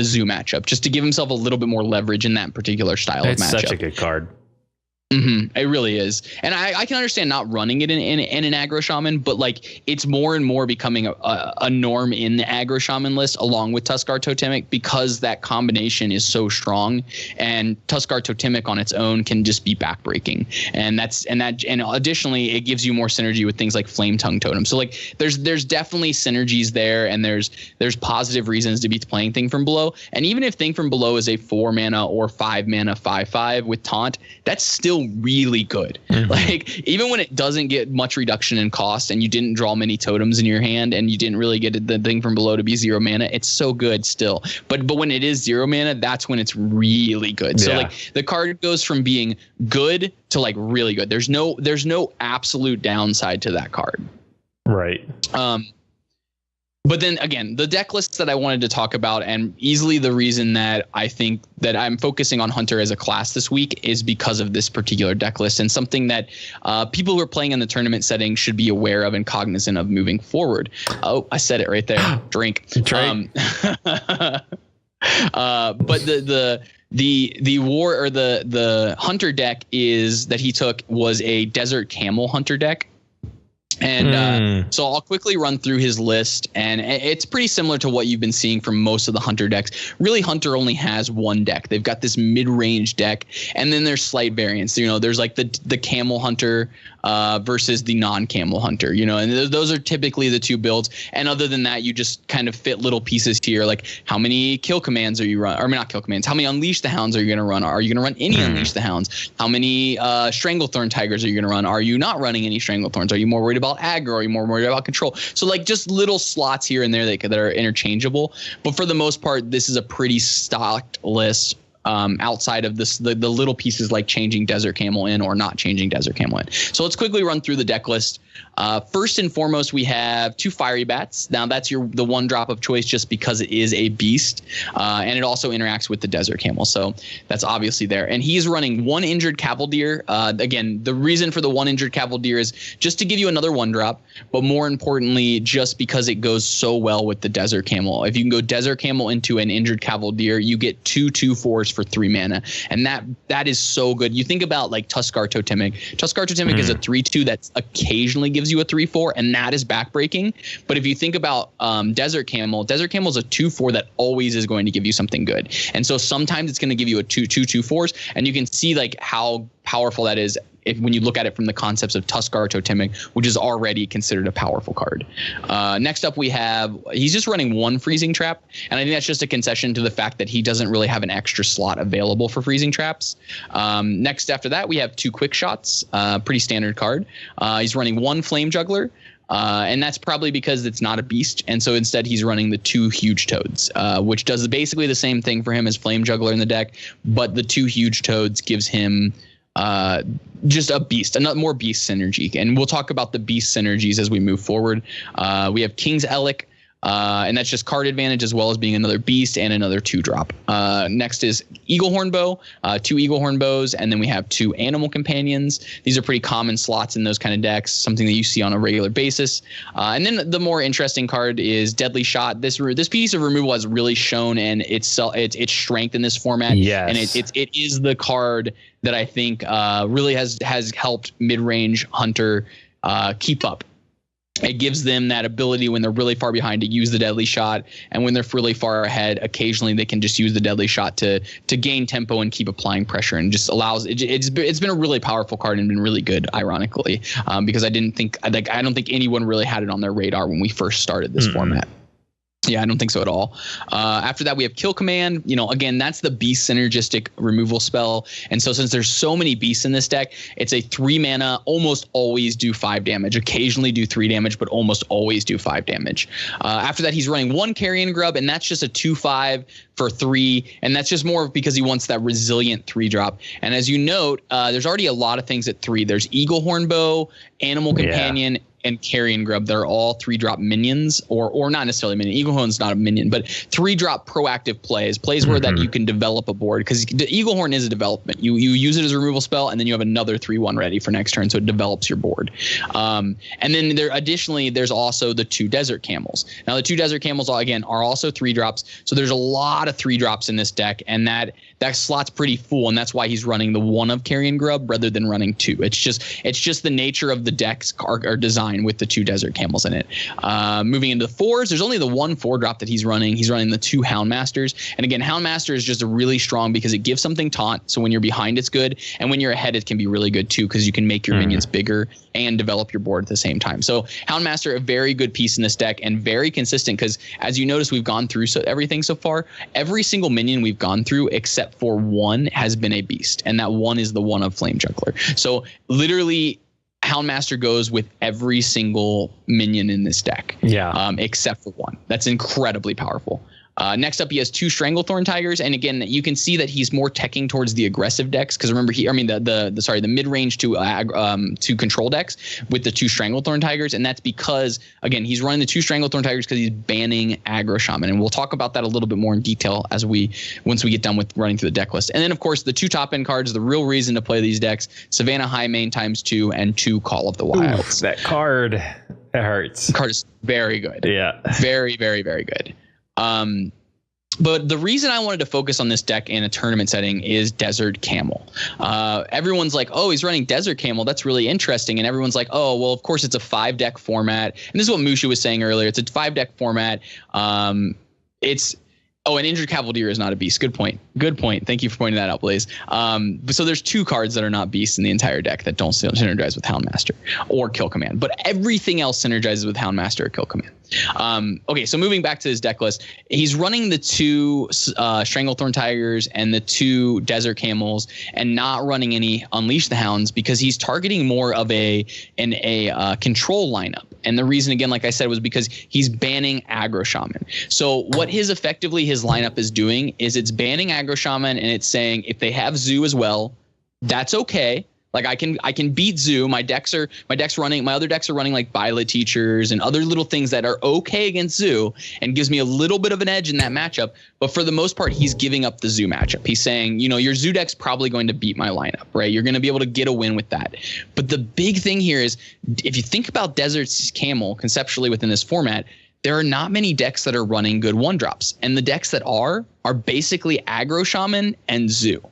Zoo matchup, just to give himself a little bit more leverage in that particular style of matchup. It's such a good card. It really is. And I can understand not running it in an Aggro Shaman, but like it's more and more becoming a norm in the Aggro Shaman list along with Tuskar Totemic, because that combination is so strong, and Tuskar Totemic on its own can just be backbreaking. And additionally it gives you more synergy with things like Flame Tongue Totem. So like there's definitely synergies there, and there's positive reasons to be playing Thing from Below. And even if Thing from Below is a 4-mana or 5-mana 5/5 with Taunt, that's still really good. Like even when it doesn't get much reduction in cost and you didn't draw many totems in your hand and you didn't really get the Thing from Below to be 0 mana, it's so good still. But when it is 0 mana, that's when it's really good. So like the card goes from being good to like really good. There's no absolute downside to that card. Right. But then again, the deck lists that I wanted to talk about, and easily the reason that I think that I'm focusing on Hunter as a class this week, is because of this particular deck list, and something that people who are playing in the tournament setting should be aware of and cognizant of moving forward. Oh, I said it right there. Drink. But the war, or the Hunter deck that he took was a Desert Camel Hunter deck. And so I'll quickly run through his list, and it's pretty similar to what you've been seeing from most of the Hunter decks. Really, Hunter only has one deck. They've got this mid-range deck, and then there's slight variants. You know, there's like the Camel Hunter versus the non-Camel Hunter, you know, and those are typically the two builds. And other than that, you just kind of fit little pieces here, like how many kill commands are you run, or not kill commands, how many Unleash the Hounds are you going to run? Are you going to run any Unleash the Hounds? How many Stranglethorn Tigers are you going to run? Are you not running any Stranglethorns? Are you more worried about aggro? Are you more worried about control? So like just little slots here and there that are interchangeable. But for the most part, this is a pretty stocked list. Outside of this, the little pieces like changing Desert Camel in or not changing Desert Camel in. So let's quickly run through the deck list. First and foremost, we have 2 Fiery Bats. Now that's the one drop of choice just because it is a beast, and it also interacts with the Desert Camel. So that's obviously there. And he's running 1 Injured Cavaldeer. Again, the reason for the 1 Injured Cavaldeer is just to give you another 1 drop, but more importantly, just because it goes so well with the Desert Camel. If you can go Desert Camel into an Injured Cavaldeer, you get 2 2/4s for 3 mana, and that is so good. You think about like Tuskar Totemic. Tuskar Totemic is a 3/2 that occasionally gives you a 3/4, and that is backbreaking. But if you think about Desert Camel is a 2/4 that always is going to give you something good. And so sometimes it's going to give you a 2 2/4s, and you can see like how powerful that is when you look at it from the concepts of Tuskar Totemic, which is already considered a powerful card. Next up, he's just running 1 Freezing Trap, and I think that's just a concession to the fact that he doesn't really have an extra slot available for Freezing Traps. Next after that, we have 2 Quick Shots, pretty standard card. He's running 1 Flame Juggler, and that's probably because it's not a beast, and so instead he's running the 2 Huge Toads, which does basically the same thing for him as Flame Juggler in the deck, but the 2 Huge Toads gives him just a beast, more beast synergy. And we'll talk about the beast synergies as we move forward. We have King's Elec, and that's just card advantage as well as being another beast and another 2-drop. Next is Eaglehorn Bow, 2 Eaglehorn Bows, and then we have 2 Animal Companions. These are pretty common slots in those kind of decks, something that you see on a regular basis. And then the more interesting card is Deadly Shot. This piece of removal has really shown and its strength in this format. Yes. And it is the card that I think really has helped mid-range Hunter keep up. It gives them that ability when they're really far behind to use the deadly shot, and when they're really far ahead, occasionally they can just use the deadly shot to gain tempo and keep applying pressure, and just allows it's been a really powerful card and been really good, ironically, because I don't think anyone really had it on their radar when we first started this format. Yeah, I don't think so at all. After that, we have Kill Command. Again, that's the beast synergistic removal spell. And so since there's so many beasts in this deck, it's a 3 mana, almost always do 5 damage, occasionally do 3 damage, but almost always do 5 damage. After that, he's running 1 Carrion Grub, and that's just a 2/5 for 3. And that's just more because he wants that resilient 3-drop. And as you note, there's already a lot of things at 3. There's Eagle Hornbow, Animal Companion, and Carrion Grub. They're all 3-drop minions, or not necessarily minion. Eagle Horn's not a minion, but 3-drop proactive plays where that you can develop a board, because the Eagle Horn is a development. You use it as a removal spell, and then you have another 3/1 ready for next turn, so it develops your board. And then there's also the 2 Desert Camels. Now the 2 Desert Camels again are also 3-drops, so there's a lot of 3-drops in this deck, and that slot's pretty full, and that's why he's running the 1 of Carrion Grub rather than running 2. It's just the nature of the deck's are designed with the 2 Desert Camels in it. Moving into the 4s, there's only the 1 4-drop that he's running. He's running the 2 Houndmasters. And again, Houndmaster is just a really strong because it gives something taunt. So when you're behind, it's good. And when you're ahead, it can be really good too, because you can make your minions bigger and develop your board at the same time. So Houndmaster, a very good piece in this deck and very consistent, because as you notice, we've gone through everything so far. Every single minion we've gone through except for 1 has been a beast. And that 1 is the 1 of Flame Juggler. So literally, Houndmaster goes with every single minion in this deck, except for 1. That's incredibly powerful. Next up, he has 2 Stranglethorn Tigers, and again, you can see that he's more teching towards the aggressive decks, because remember, the mid-range to control decks with the 2 Stranglethorn Tigers, and that's because again he's running the 2 Stranglethorn Tigers because he's banning Aggro Shaman, and we'll talk about that a little bit more in detail once we get done with running through the deck list. And then of course the 2 top end cards, the real reason to play these decks: Savannah Highmane ×2 and 2 Call of the Wilds. Oof, that card, it hurts. The card is very good. Yeah, very, very, very good. But the reason I wanted to focus on this deck in a tournament setting is Desert Camel. Everyone's like, oh, he's running Desert Camel. That's really interesting. And everyone's like, oh, well, of course, it's a 5-deck format. And this is what Mushu was saying earlier. It's a 5-deck format. And Injured Cavalier is not a beast. Good point. Thank you for pointing that out, Blaze. So there's 2 cards that are not beasts in the entire deck that don't synergize with Houndmaster or Kill Command. But everything else synergizes with Houndmaster or Kill Command. Okay, so moving back to his deck list, he's running the 2 Stranglethorn Tigers and the 2 Desert Camels, and not running any Unleash the Hounds, because he's targeting more of a control lineup. And the reason, again, like I said, was because he's banning Aggro Shaman. So what his lineup is doing is it's banning Aggro Shaman, and it's saying if they have Zoo as well, that's okay. Like I can beat Zoo. My other decks are running like Violet Teachers and other little things that are okay against Zoo, and gives me a little bit of an edge in that matchup. But for the most part, he's giving up the Zoo matchup. He's saying, your Zoo deck's probably going to beat my lineup, right? You're going to be able to get a win with that. But the big thing here is, if you think about Desert Camel conceptually within this format, there are not many decks that are running good 1-drops. And the decks that are basically Aggro Shaman and Zoo.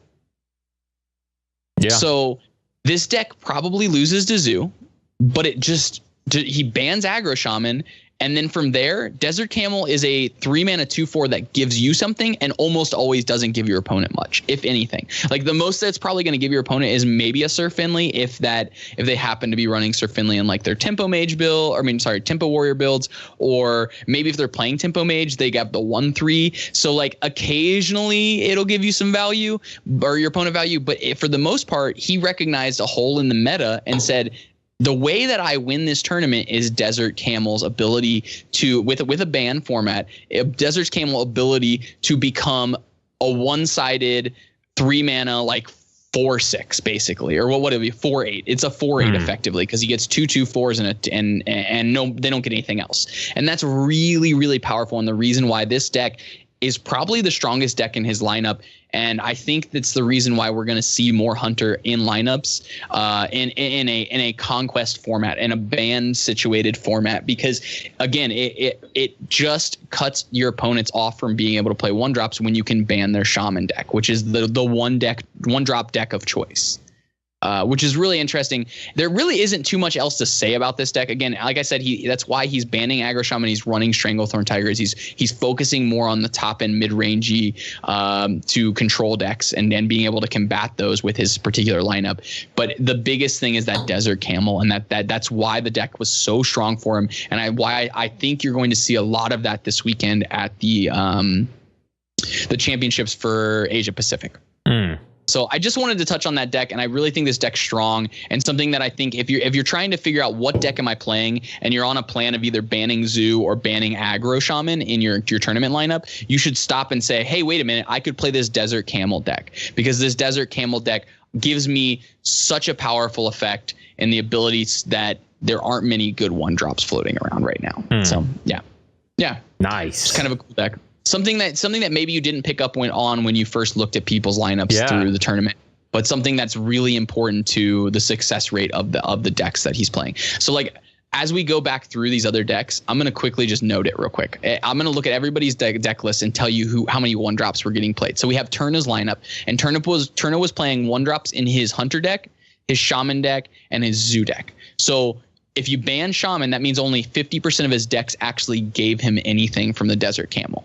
Yeah. So this deck probably loses to Zoo, but he bans Aggro Shaman, and then from there, Desert Camel is a 3-mana 2/4 that gives you something and almost always doesn't give your opponent much, if anything. Like the most that's probably going to give your opponent is maybe a Sir Finley, if they happen to be running Sir Finley in like their Tempo Warrior builds, or maybe if they're playing Tempo Mage, they got the 1/3. So like occasionally it'll give you some value or your opponent value, but for the most part, he recognized a hole in the meta and said, the way that I win this tournament is Desert Camel's ability to, with a ban format, Desert Camel ability to become a one-sided 3-mana like 4/6 basically, or what would it be, 4/8? It's a 4/8 effectively, because he gets 2 2/4s and no, they don't get anything else, and that's really, really powerful. And the reason why this deck is probably the strongest deck in his lineup. And I think that's the reason why we're going to see more Hunter in lineups in a conquest format, in a ban situated format, because again, it just cuts your opponents off from being able to play 1-drops when you can ban their Shaman deck, which is the 1-drop deck of choice. which is really interesting. There really isn't too much else to say about this deck. Again, like I said, that's why he's banning Aggro Shaman. He's running Stranglethorn Tigers. He's focusing more on the top end mid-rangey to control decks and being able to combat those with his particular lineup. But the biggest thing is that Desert Camel, and that's why the deck was so strong for him, and why I think you're going to see a lot of that this weekend at the championships for Asia Pacific. So I just wanted to touch on that deck, and I really think this deck's strong, and something that I think if you're trying to figure out what deck am I playing, and you're on a plan of either banning Zoo or banning Aggro Shaman in your tournament lineup, you should stop and say, hey, wait a minute, I could play this Desert Camel deck, because this Desert Camel deck gives me such a powerful effect and the abilities that there aren't many good 1-drops floating around right now. So yeah, nice. It's kind of a cool deck. Something that maybe you didn't pick up when you first looked at people's lineups through the tournament, but something that's really important to the success rate of the decks that he's playing. So like as we go back through these other decks, I'm gonna quickly just note it real quick. I'm gonna look at everybody's deck list and tell you how many 1-drops were getting played. So we have Turna's lineup, and Turna was playing 1-drops in his Hunter deck, his Shaman deck, and his Zoo deck. So if you ban Shaman, that means only 50% of his decks actually gave him anything from the Desert Camel.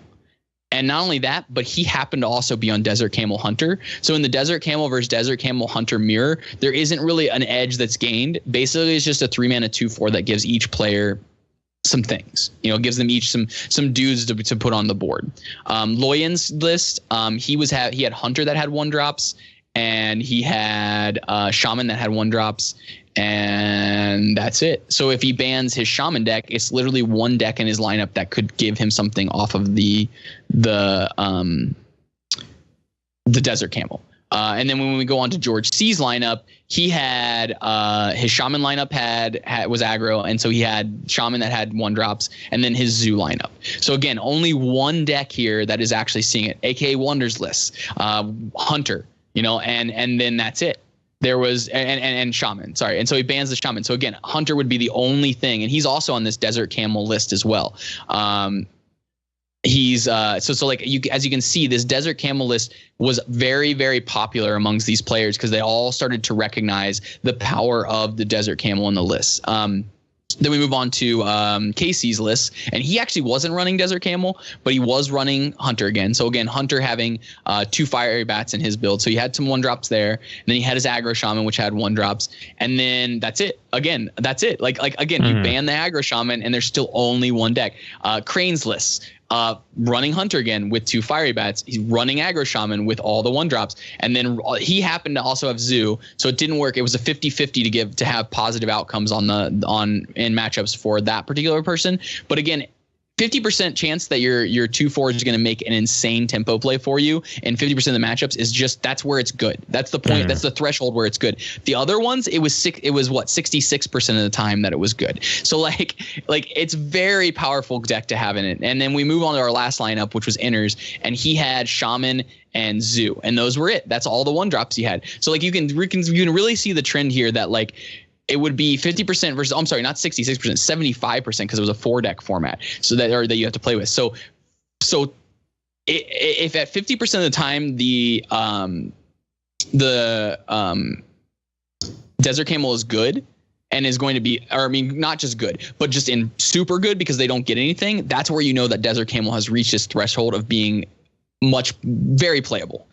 And not only that, but he happened to also be on Desert Camel Hunter. So in the Desert Camel versus Desert Camel Hunter mirror, there isn't really an edge that's gained. Basically, it's just a 3-mana 2/4 that gives each player some things. Gives them each some dudes to put on the board. Loyan's list, he had Hunter that had 1-drops, and he had Shaman that had 1-drops. And that's it. So if he bans his Shaman deck, it's literally one deck in his lineup that could give him something off of the Desert Camel. And then when we go on to George C's lineup, he had his Shaman lineup was aggro, and so he had Shaman that had 1-drops, and then his Zoo lineup. So again, only one deck here that is actually seeing it, aka Wonders list, Hunter, and then that's it. There was and Shaman, sorry, and so he bans the Shaman. So again, Hunter would be the only thing, and he's also on this Desert Camel list as well. He's so like as you can see, this Desert Camel list was very, very popular amongst these players because they all started to recognize the power of the Desert Camel in the list. Then we move on to Casey's list, and he actually wasn't running Desert Camel, but he was running Hunter again. So again, Hunter having 2 Fiery Bats in his build, so he had some 1-drops there. And then he had his Aggro Shaman, which had 1-drops, and then that's it. Again, that's it. Like again, you ban the Aggro Shaman, and there's still only one deck. Crane's list. Running Hunter again with 2 Fiery Bats. He's running Aggro Shaman with all the 1-drops. And then he happened to also have Zoo. So it didn't work. It was a 50-50 to have positive outcomes in matchups for that particular person. But again, 50% chance that your 2/4 is going to make an insane tempo play for you, and 50% of the matchups is just that's where it's good. That's the point. That's the threshold where it's good. The other ones, it was 66% of the time that it was good. So like it's very powerful deck to have in it. And then we move on to our last lineup, which was Inners, and he had Shaman and Zoo, and those were it. That's all the 1-drops he had. So like you can really see the trend here that like it would be 50% versus, I'm sorry, not 66%, 75%, because it was a 4-deck format. So that you have to play with. So if at 50% of the time the Desert Camel is good and is going to be, or I mean, not just good, but just in super good because they don't get anything, that's where you know that Desert Camel has reached its threshold of being very playable.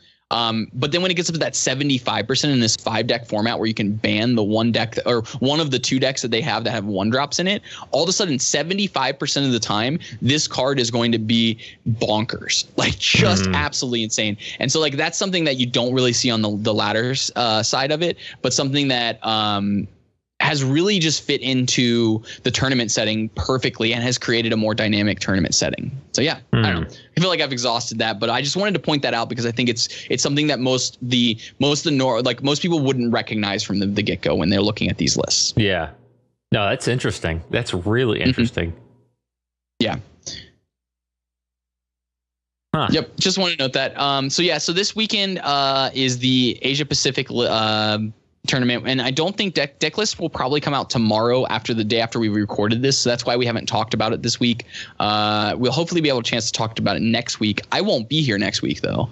But then when it gets up to that 75% in this 5-deck format where you can ban the one deck or one of the 2 decks that they have that have 1-drops in it, all of a sudden 75% of the time, this card is going to be bonkers, like just absolutely insane. And so like that's something that you don't really see on the latter side of it, but something that has really just fit into the tournament setting perfectly and has created a more dynamic tournament setting. So yeah, I don't know. I feel like I've exhausted that, but I just wanted to point that out because I think it's something that most people wouldn't recognize from the get-go when they're looking at these lists. Yeah. No, that's interesting. That's really interesting. Yeah. Huh. Yep. Just want to note that. So this weekend is the Asia Pacific tournament, and I don't think deck list will probably come out tomorrow after the day after we recorded this. So that's why we haven't talked about it this week. We'll hopefully be able to chance to talk about it next week. I won't be here next week though.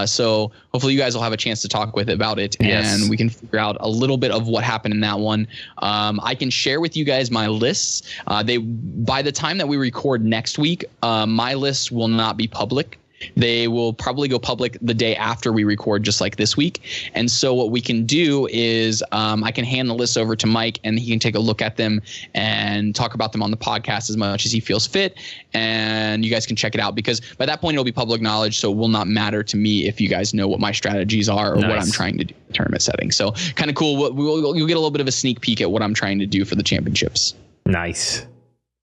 So hopefully you guys will have a chance to talk about it, and we can figure out a little bit of what happened in that one. I can share with you guys my lists. By the time that we record next week, my lists will not be public. They will probably go public the day after we record, just like this week. And so what we can do is I can hand the lists over to Mike, and he can take a look at them and talk about them on the podcast as much as he feels fit. And you guys can check it out, because by that point it'll be public knowledge. So it will not matter to me if you guys know what my strategies are or what I'm trying to do in tournament setting. So kind of cool. You'll get a little bit of a sneak peek at what I'm trying to do for the championships. Nice.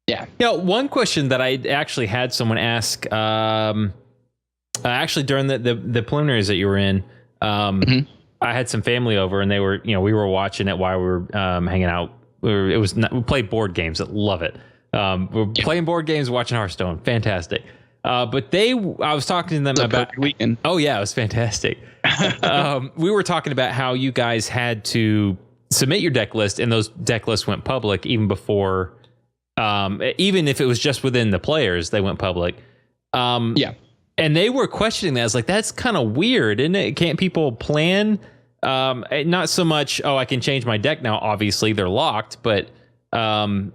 Yeah. One question that I actually had someone ask, actually during the preliminaries that you were in, I had some family over, and they were, we were watching it while we were hanging out. We played board games. I love it. We're playing board games, watching Hearthstone. Fantastic. But I was talking to them about weekend. Oh yeah, it was fantastic. We were talking about how you guys had to submit your deck list, and those deck lists went public even before, even if it was just within the players, they went public. And they were questioning that. I was like, that's kind of weird, isn't it? Can't people plan? Not so much, I can change my deck now. Obviously, they're locked, but can't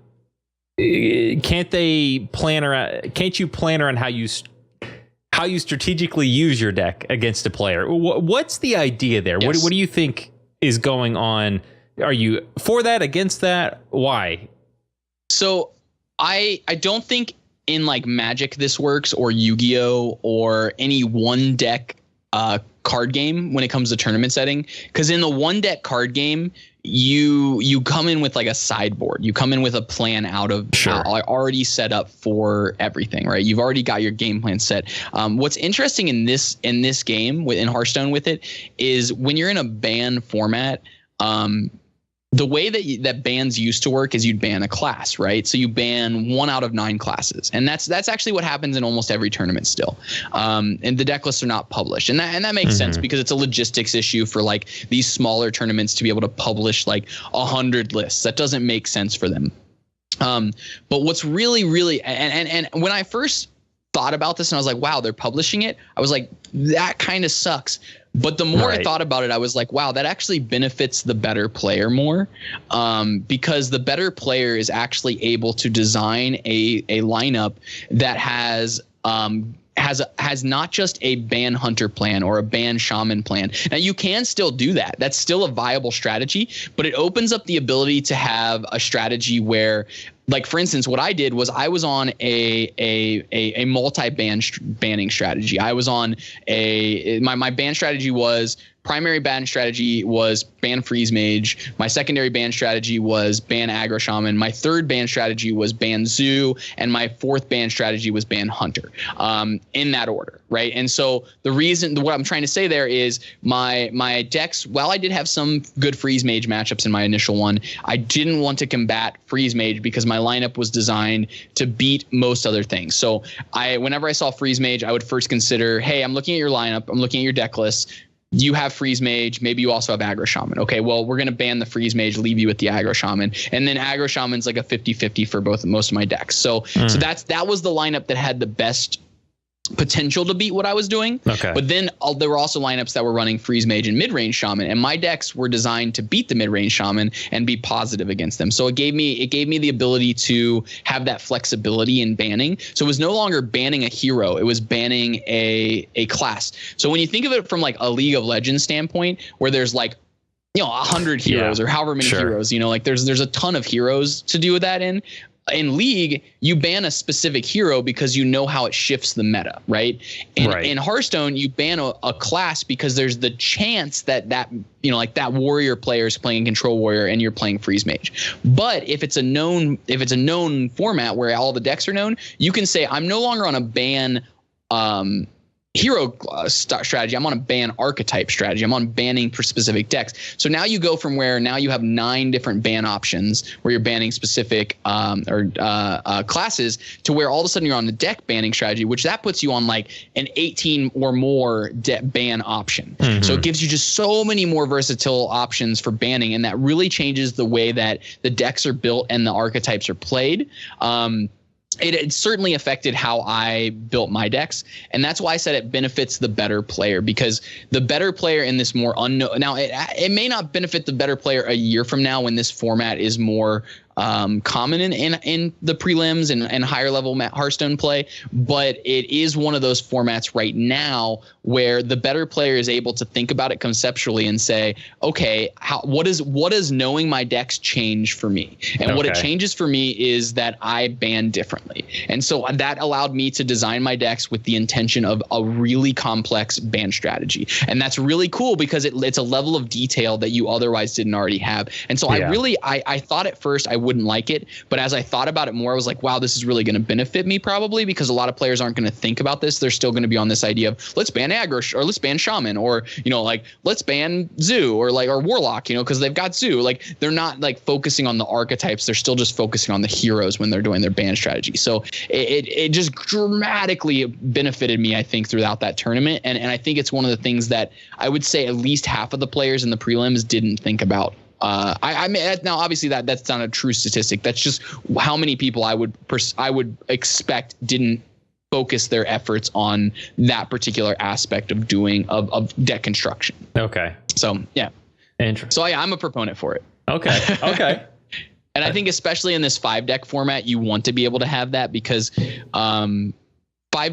they plan around? Can't you plan around how you strategically use your deck against a player? What's the idea there? Yes. What do you think is going on? Are you for that, against that? Why? So I don't think in like Magic this works, or Yu-Gi-Oh, or any one deck card game when it comes to tournament setting. Because in the one deck card game, you come in with like a sideboard. You come in with a plan already set up for everything, right? You've already got your game plan set. What's interesting in this game in Hearthstone with it is when you're in a ban format, the way that bans used to work is you'd ban a class, right? So you ban 1 out of 9 classes, and that's actually what happens in almost every tournament still. And the deck lists are not published, and that makes sense because it's a logistics issue for like these smaller tournaments to be able to publish like 100 lists. That doesn't make sense for them. But what's really and when I first thought about this and I was like, wow, they're publishing it, I was like, that kind of sucks. But the more I thought about it, I was like, wow, that actually benefits the better player more, because the better player is actually able to design a lineup that has not just a ban hunter plan or a ban shaman plan. Now you can still do that. That's still a viable strategy, but it opens up the ability to have a strategy where, like, for instance, what I did was I was on a multi-banning strategy. I was on my ban strategy was primary ban strategy was ban freeze mage. My secondary ban strategy was ban aggro shaman. My third ban strategy was ban zoo, and my fourth ban strategy was ban hunter. In that order, right? And so what I'm trying to say there is my decks, while I did have some good freeze mage matchups in my initial one, I didn't want to combat freeze mage because my lineup was designed to beat most other things. So whenever I saw freeze mage, I would first consider, hey, I'm looking at your lineup, I'm looking at your deck list. You have freeze mage, maybe you also have aggro shaman. Okay, well, we're going to ban the freeze mage, leave you with the aggro shaman. And then aggro shaman's like a 50-50 for most of my decks. So that was the lineup that had the best potential to beat what I was doing. Okay. But then there were also lineups that were running freeze mage and mid-range shaman, and my decks were designed to beat the mid-range shaman and be positive against them. So it gave me the ability to have that flexibility in banning. So it was no longer banning a hero, it was banning a class. So when you think of it from like a League of Legends standpoint, where there's like 100 heroes or however many heroes, like there's a ton of heroes to do with that in. In League, you ban a specific hero because you know how it shifts the meta, right? In Hearthstone, you ban a class because there's the chance that like that warrior player is playing control warrior and you're playing freeze mage. But if it's a known format where all the decks are known, you can say, I'm no longer on a ban hero strategy. I'm on a ban archetype strategy. I'm on banning for specific decks. So now you go from where now you have 9 different ban options where you're banning specific classes to where all of a sudden you're on the deck banning strategy, which that puts you on like an 18 or more ban option. So it gives you just so many more versatile options for banning, and that really changes the way that the decks are built and the archetypes are played. It certainly affected how I built my decks. And that's why I said it benefits the better player, because the better player in this more unknown. Now, it may not benefit the better player a year from now when this format is more common in the prelims and higher level Hearthstone play, but it is one of those formats right now where the better player is able to think about it conceptually and say, okay, what does knowing my decks change for me? And what it changes for me is that I ban differently. And so that allowed me to design my decks with the intention of a really complex ban strategy. And that's really cool because it's a level of detail that you otherwise didn't already have. And so I thought at first I wouldn't like it, but as I thought about it more, I was like, wow, this is really going to benefit me probably, because a lot of players aren't going to think about this. They're still going to be on this idea of let's ban aggro or let's ban shaman, or like let's ban zoo or warlock, because they've got zoo. Like they're not like focusing on the archetypes. They're still just focusing on the heroes when they're doing their ban strategy. So it just dramatically benefited me, I think, throughout that tournament. And I think it's one of the things that I would say at least half of the players in the prelims didn't think about. I mean, now obviously that's not a true statistic. That's just how many people I would expect didn't focus their efforts on that particular aspect of of deck construction. Okay. So yeah. Interesting. So I'm a proponent for it. Okay. Okay. And I think especially in this 5-deck format, you want to be able to have that, because 5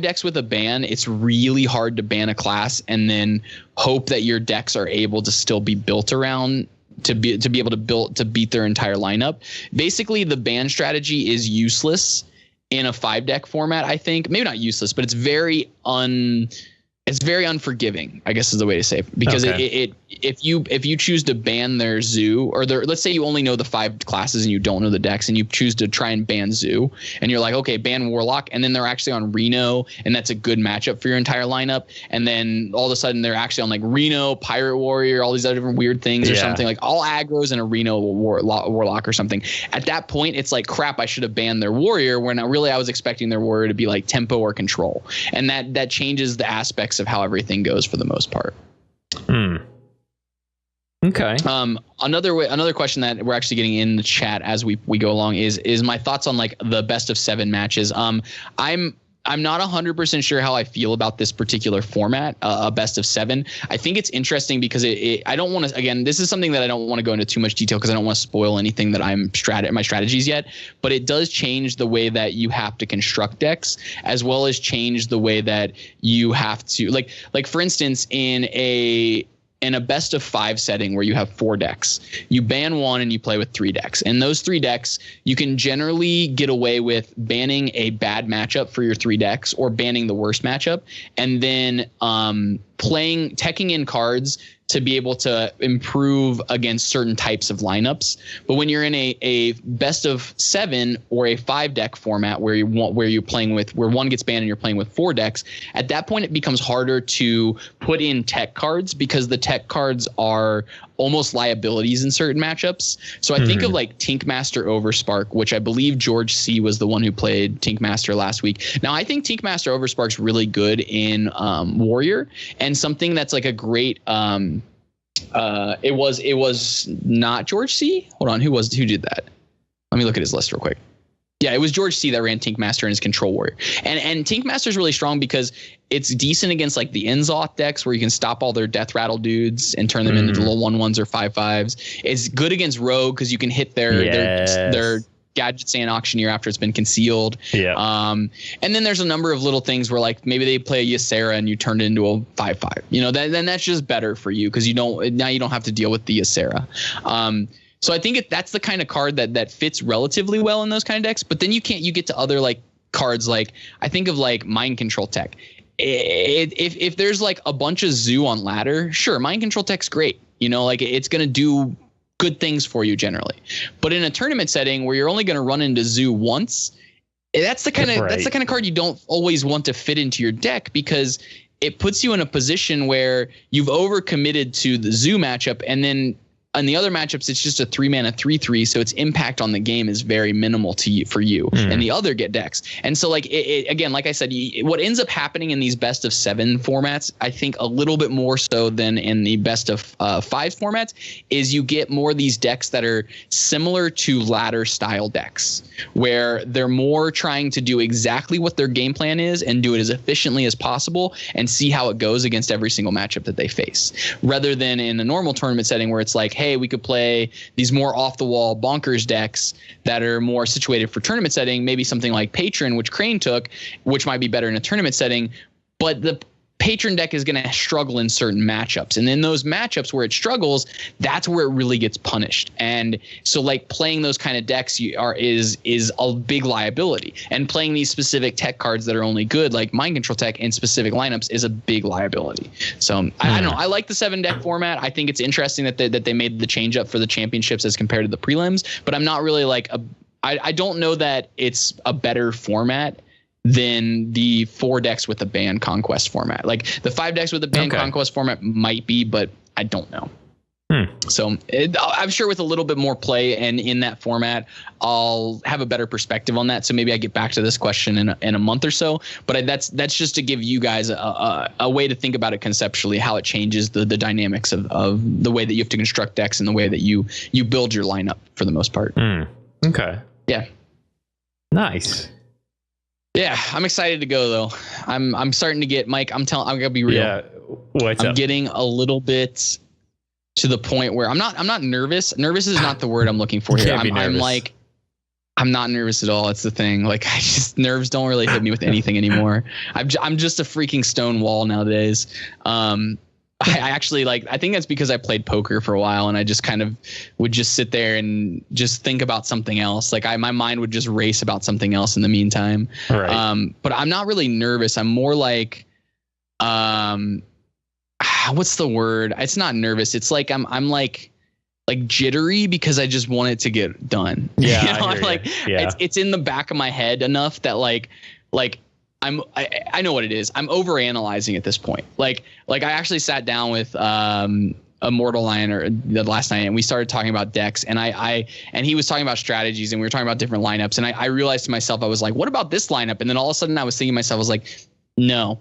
decks with a ban, it's really hard to ban a class and then hope that your decks are able to still be built around to be able to beat their entire lineup. Basically, the ban strategy is useless in a 5-deck format, I think. Maybe not useless, but it's very unforgiving, I guess is the way to say it. Because if you choose to ban their zoo, or let's say you only know the 5 classes and you don't know the decks, and you choose to try and ban zoo, and you're like, okay, ban warlock, and then they're actually on Reno, and that's a good matchup for your entire lineup, and then all of a sudden they're actually on like Reno, Pirate Warrior, all these other different weird things or something, like all aggros and a Reno warlock or something. At that point, it's like, crap, I should have banned their warrior, when really I was expecting their warrior to be like tempo or control, and that changes the aspects of how everything goes for the most part. Okay. Another question that we're actually getting in the chat as we go along is my thoughts on like the best of 7 matches. I'm not 100% sure how I feel about this particular format, a best of 7. I think it's interesting because I don't want to, again, this is something that I don't want to go into too much detail because I don't want to spoil anything that my strategies yet, but it does change the way that you have to construct decks, as well as change the way that you have to, like for instance, in a best of 5 setting where you have 4 decks, you ban 1 and you play with 3 decks. And those 3 decks, you can generally get away with banning a bad matchup for your 3 decks or banning the worst matchup, and then teching in cards to be able to improve against certain types of lineups. But when you're in a best of 7 or a 5-deck format where you're playing with, where 1 gets banned and you're playing with 4 decks, at that point it becomes harder to put in tech cards, because the tech cards are almost liabilities in certain matchups. So I think of like Tinkmaster Overspark, which I believe George C was the one who played Tinkmaster last week. Now I think Tinkmaster Overspark's really good in Warrior, and something that's like a great it was not George C. Hold on, who did that? Let me look at his list real quick. Yeah, it was George C that ran Tinkmaster and his Control Warrior. And Tinkmaster is really strong because it's decent against like the Inzoth decks where you can stop all their Death Rattle dudes and turn them into little 1/1s or 5/5s. It's good against Rogue because you can hit their Gadgets and Auctioneer after it's been concealed. Yeah. And then there's a number of little things where like maybe they play a Ysera and you turn it into a 5/5. Then that's just better for you because you don't have to deal with the Ysera. So I think that's the kind of card that fits relatively well in those kind of decks. But then you get to other like cards, like I think of like Mind Control Tech. If there's like a bunch of Zoo on ladder, sure, Mind Control Tech's great. Like it's gonna do good things for you generally. But in a tournament setting where you're only gonna run into Zoo once, that's the kind of card you don't always want to fit into your deck, because it puts you in a position where you've overcommitted to the zoo matchup, and then on the other matchups, it's just a 3-mana 3/3, so its impact on the game is very minimal to you for you, and the other get decks. And so, like again, like I said, what ends up happening in these best of 7 formats, I think a little bit more so than in the best of 5 formats, is you get more of these decks that are similar to ladder style decks, where they're more trying to do exactly what their game plan is and do it as efficiently as possible and see how it goes against every single matchup that they face, rather than in a normal tournament setting where it's like, hey, we could play these more off the wall bonkers decks that are more situated for tournament setting, maybe something like Patron, which Crane took, which might be better in a tournament setting, but the Patron deck is going to struggle in certain matchups. And in those matchups where it struggles, that's where it really gets punished. And so like playing those kind of decks is a big liability. And playing these specific tech cards that are only good, like Mind Control Tech in specific lineups, is a big liability. So I don't know. I like the 7 deck format. I think it's interesting that they made the change up for the championships as compared to the prelims, but I'm not really like I don't know that it's a better format than the 4 decks with the Band Conquest format. Like the 5 decks with the Band Conquest format might be, but I don't know. So I'm sure with a little bit more play and in that format, I'll have a better perspective on that. So maybe I get back to this question in a month or so. But that's just to give you guys a way to think about it conceptually, how it changes the dynamics of the way that you have to construct decks and the way that you build your lineup for the most part. Okay. Yeah. Nice. Yeah, I'm excited to go though. I'm starting to get, Mike, I'm gonna be real. Yeah. What's up? I'm getting a little bit to the point where I'm not nervous. Nervous is not the word I'm looking for here. I'm not nervous at all. It's the thing. Like nerves don't really hit me with anything anymore. I'm just a freaking stone wall nowadays. I actually I think that's because I played poker for a while and I just kind of would just sit there and just think about something else. Like my mind would just race about something else in the meantime. Right. But I'm not really nervous. I'm more like, what's the word? It's not nervous. It's like I'm like jittery because I just want it to get done. Yeah. I'm like, it's in the back of my head enough that like I know what it is. I'm overanalyzing at this point. Like I actually sat down with Immortal Lion the last night and we started talking about decks and and he was talking about strategies and we were talking about different lineups and I realized to myself, I was like, what about this lineup? And then all of a sudden I was thinking to myself, I was like, no,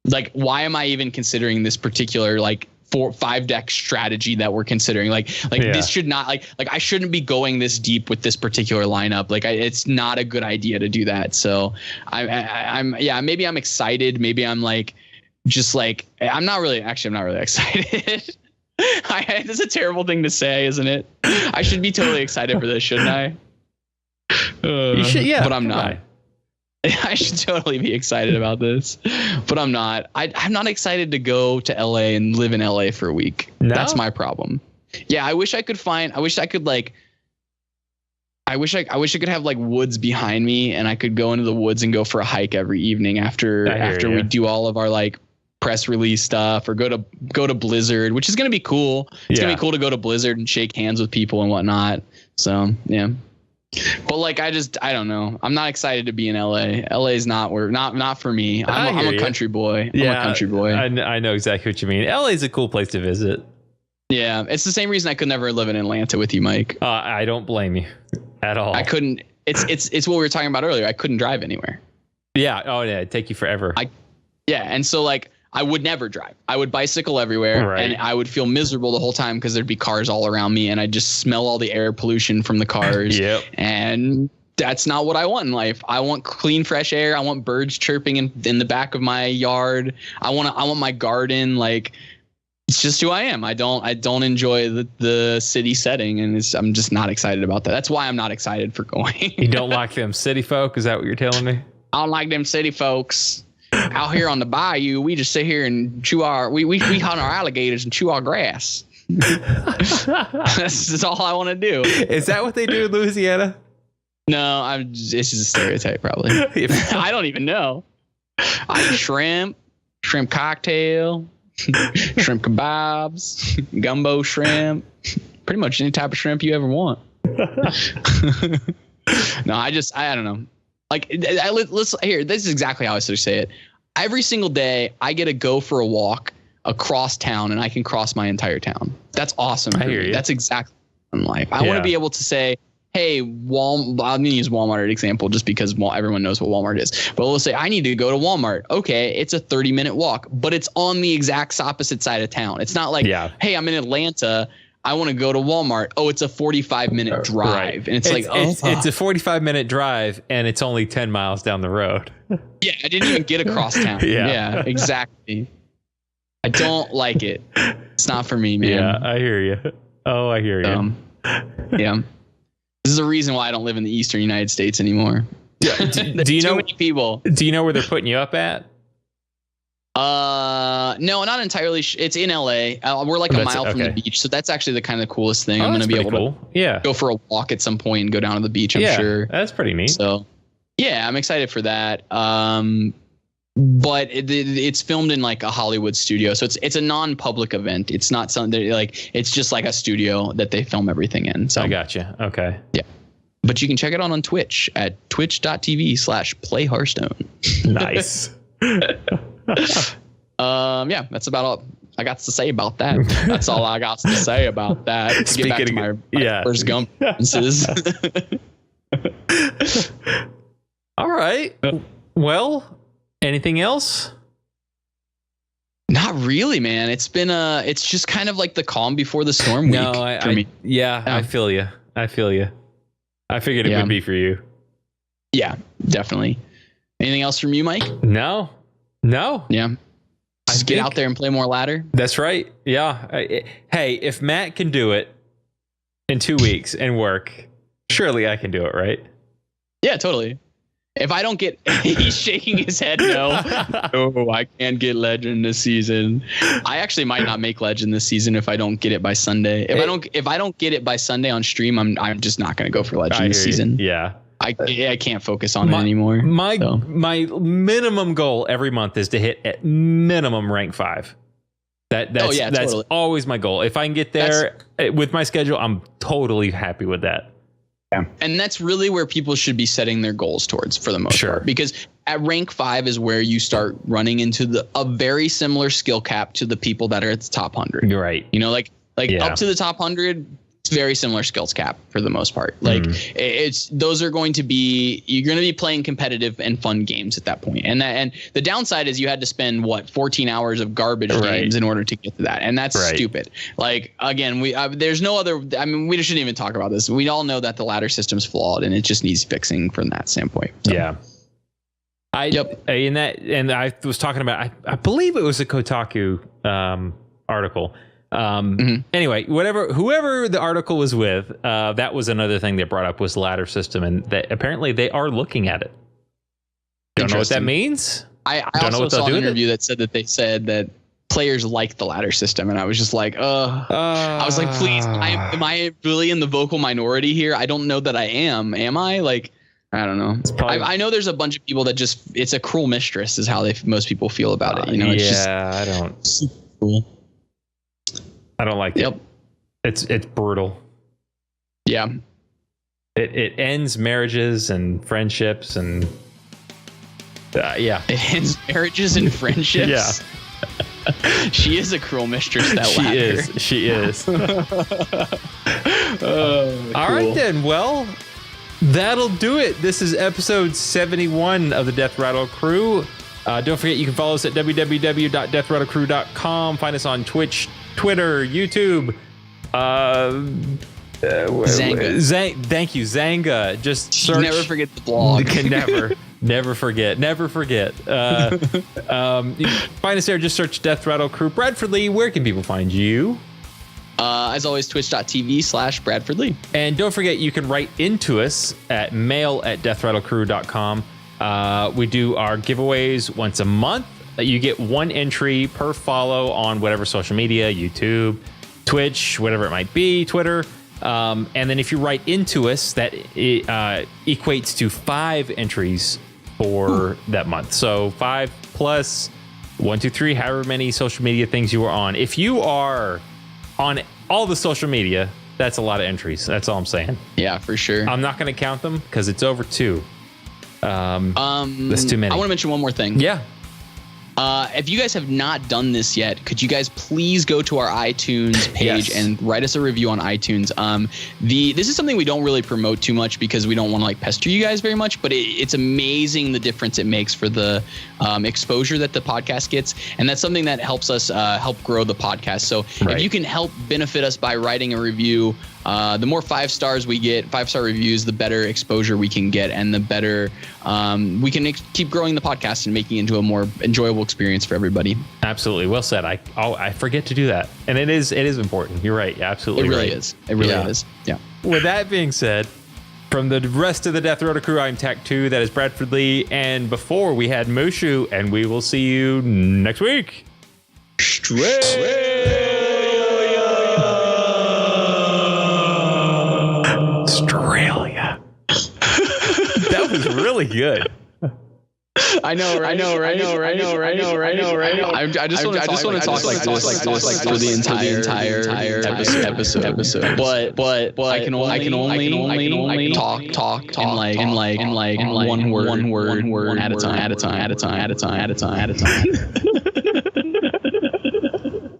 like, why am I even considering this particular 4-5 deck strategy that we're considering? This should not like I shouldn't be going this deep with this particular lineup. It's not a good idea to do that. So I'm maybe I'm excited. Maybe I'm I'm not really excited. That's a terrible thing to say, isn't it? I should be totally excited for this, shouldn't I? You should, yeah. But I'm not. I should totally be excited about this, but I'm not. I'm not excited to go to LA and live in LA for a week. No? That's my problem. Yeah, I wish I could have woods behind me and I could go into the woods and go for a hike every evening after we do all of our press release stuff, or go to Blizzard, which is going to be cool. It's going to be cool to go to Blizzard and shake hands with people and whatnot. So, yeah. But I don't know. I'm not excited to be in LA. LA is not for me. I'm a country boy. I'm a country boy. I know exactly what you mean. LA is a cool place to visit. Yeah, it's the same reason I could never live in Atlanta with you, Mike. I don't blame you at all. I couldn't. It's what we were talking about earlier. I couldn't drive anywhere. Yeah. Oh yeah. It'd take you forever. And so I would never drive. I would bicycle everywhere, right. and I would feel miserable the whole time because there'd be cars all around me, and I'd just smell all the air pollution from the cars. Yep. And that's not what I want in life. I want clean, fresh air. I want birds chirping in the back of my yard. I want my garden. It's just who I am. I don't enjoy the city setting, and I'm just not excited about that. That's why I'm not excited for going. You don't like them city folk? Is that what you're telling me? I don't like them city folks. Out here on the bayou, we just sit here and chew we hunt our alligators and chew our grass. That's all I want to do. Is that what they do in Louisiana? No, it's just a stereotype, probably. I don't even know. I eat shrimp cocktail, shrimp kebabs, gumbo shrimp, pretty much any type of shrimp you ever want. No, I don't know. Let's here. This is exactly how I should say it. every single day I get to go for a walk across town and I can cross my entire town. That's awesome. I hear you. That's exactly in life. I want to be able to say, hey, I'm going to use Walmart as an example just because everyone knows what Walmart is. But we'll say I need to go to Walmart. Okay, it's a 30-minute walk, but it's on the exact opposite side of town. It's not like, hey, I'm in Atlanta. I want to go to Walmart. Oh, it's a 45-minute drive. Right. And it's a 45-minute drive and it's only 10 miles down the road. Yeah, I didn't even get across town. Yeah, exactly. I don't like it. It's not for me, man. Yeah, I hear you. Oh, I hear you. Yeah. This is the reason why I don't live in the Eastern United States anymore. Yeah. Do you know many people? Do you know where they're putting you up at? No, not entirely. It's in LA. We're like a mile from the beach, so that's actually the kind of coolest thing. I'm going to be able to go for a walk at some point and go down to the beach. I'm sure that's pretty neat. So, yeah, I'm excited for that. But it's filmed in like a Hollywood studio, so it's a non-public event. It's not something like it's just like a studio that they film everything in. So I gotcha. Okay. Yeah. But you can check it out on Twitch at twitch.tv/playhearthstone. Nice. Yeah, that's about all I got to say about that. That's all I got to say about that. Get back to my first Gump references. All right. Well, anything else? Not really, man. It's been it's just kind of like the calm before the storm week for me. I feel you. I figured it would be for you. Yeah, definitely. Anything else from you, Mike? No. Yeah. Just get out there and play more ladder. That's right. Yeah. Hey, if Matt can do it in 2 weeks and work, surely I can do it, right? Yeah, totally. If I don't get, he's shaking his head. No, I can't get legend this season. I actually might not make legend this season if I don't get it by Sunday. If I don't get it by Sunday on stream, I'm just not going to go for legend this season. Yeah. I can't focus on it anymore. My minimum goal every month is to hit at minimum rank 5. That's totally. Always my goal. If I can get there with my schedule, I'm totally happy with that. Yeah. And that's really where people should be setting their goals towards for the most part, because at rank 5 is where you start running into a very similar skill cap to the people that are at the top 100. You're right. You know, like up to the top 100. It's very similar skills cap for the most part. Like you're going to be playing competitive and fun games at that point. And the downside is you had to spend 14 hours of garbage games in order to get to that. And that's stupid. Like, again, there's no other, I mean, we shouldn't even talk about this. We all know that the ladder system's flawed and it just needs fixing from that standpoint. So. Yeah. And I was talking about, I believe it was a Kotaku article. Anyway, whoever the article was with, that was another thing they brought up was ladder system, and that apparently they are looking at it. Don't know what that means. I also saw an interview that said that players like the ladder system, and I was just like, I was like, please, am I really in the vocal minority here? I don't know that I am. Am I? Like, I don't know. I know there's a bunch of people that it's a cruel mistress is how most people feel about it. You know, I don't. Super cool. I don't like it. It's brutal. Yeah. It ends marriages and friendships and It ends marriages and friendships. Yeah. She is a cruel mistress, that ladder. She is. All right then. Well, that'll do it. This is episode 71 of the Death Rattle Crew. Don't forget you can follow us at www.deathrattlecrew.com. Find us on Twitch, Twitter, YouTube. Zanga. Thank you, Zanga. Just search. Never forget the blog. Never forget. You can find us there. Just search Death Rattle Crew. Bradford Lee, where can people find you? As always, twitch.tv/Bradford Lee. And don't forget, you can write into us at mail@deathrattlecrew.com. We do our giveaways once a month. You get one entry per follow on whatever social media, YouTube, Twitch, whatever it might be, Twitter. And then if you write into us, that equates to 5 entries for that month. So 5 plus 1, 2, 3, however many social media things you are on. If you are on all the social media, that's a lot of entries. That's all I'm saying. Yeah, for sure. I'm not going to count them because it's over 2. That's too many. I want to mention one more thing. Yeah. If you guys have not done this yet, could you guys please go to our iTunes page and write us a review on iTunes? This is something we don't really promote too much because we don't want to like pester you guys very much, but it's amazing the difference it makes for the exposure that the podcast gets, and that's something that helps us help grow the podcast. So if you can help benefit us by writing a review, the more 5 stars we get, 5-star reviews, the better exposure we can get, and the better we can keep growing the podcast and making it into a more enjoyable experience for everybody. Absolutely. Well said. I forget to do that. And it is important. You're right. Yeah, absolutely. It really right. is. It really is. Yeah. With that being said, from the rest of the Death Rotor crew, I'm Tech2. That is Bradford Lee. And before we had Mushu, and we will see you next week. Australia. That was really good. I know, right? I just want to talk like this for the entire episode. But I can only talk in like one word at a time.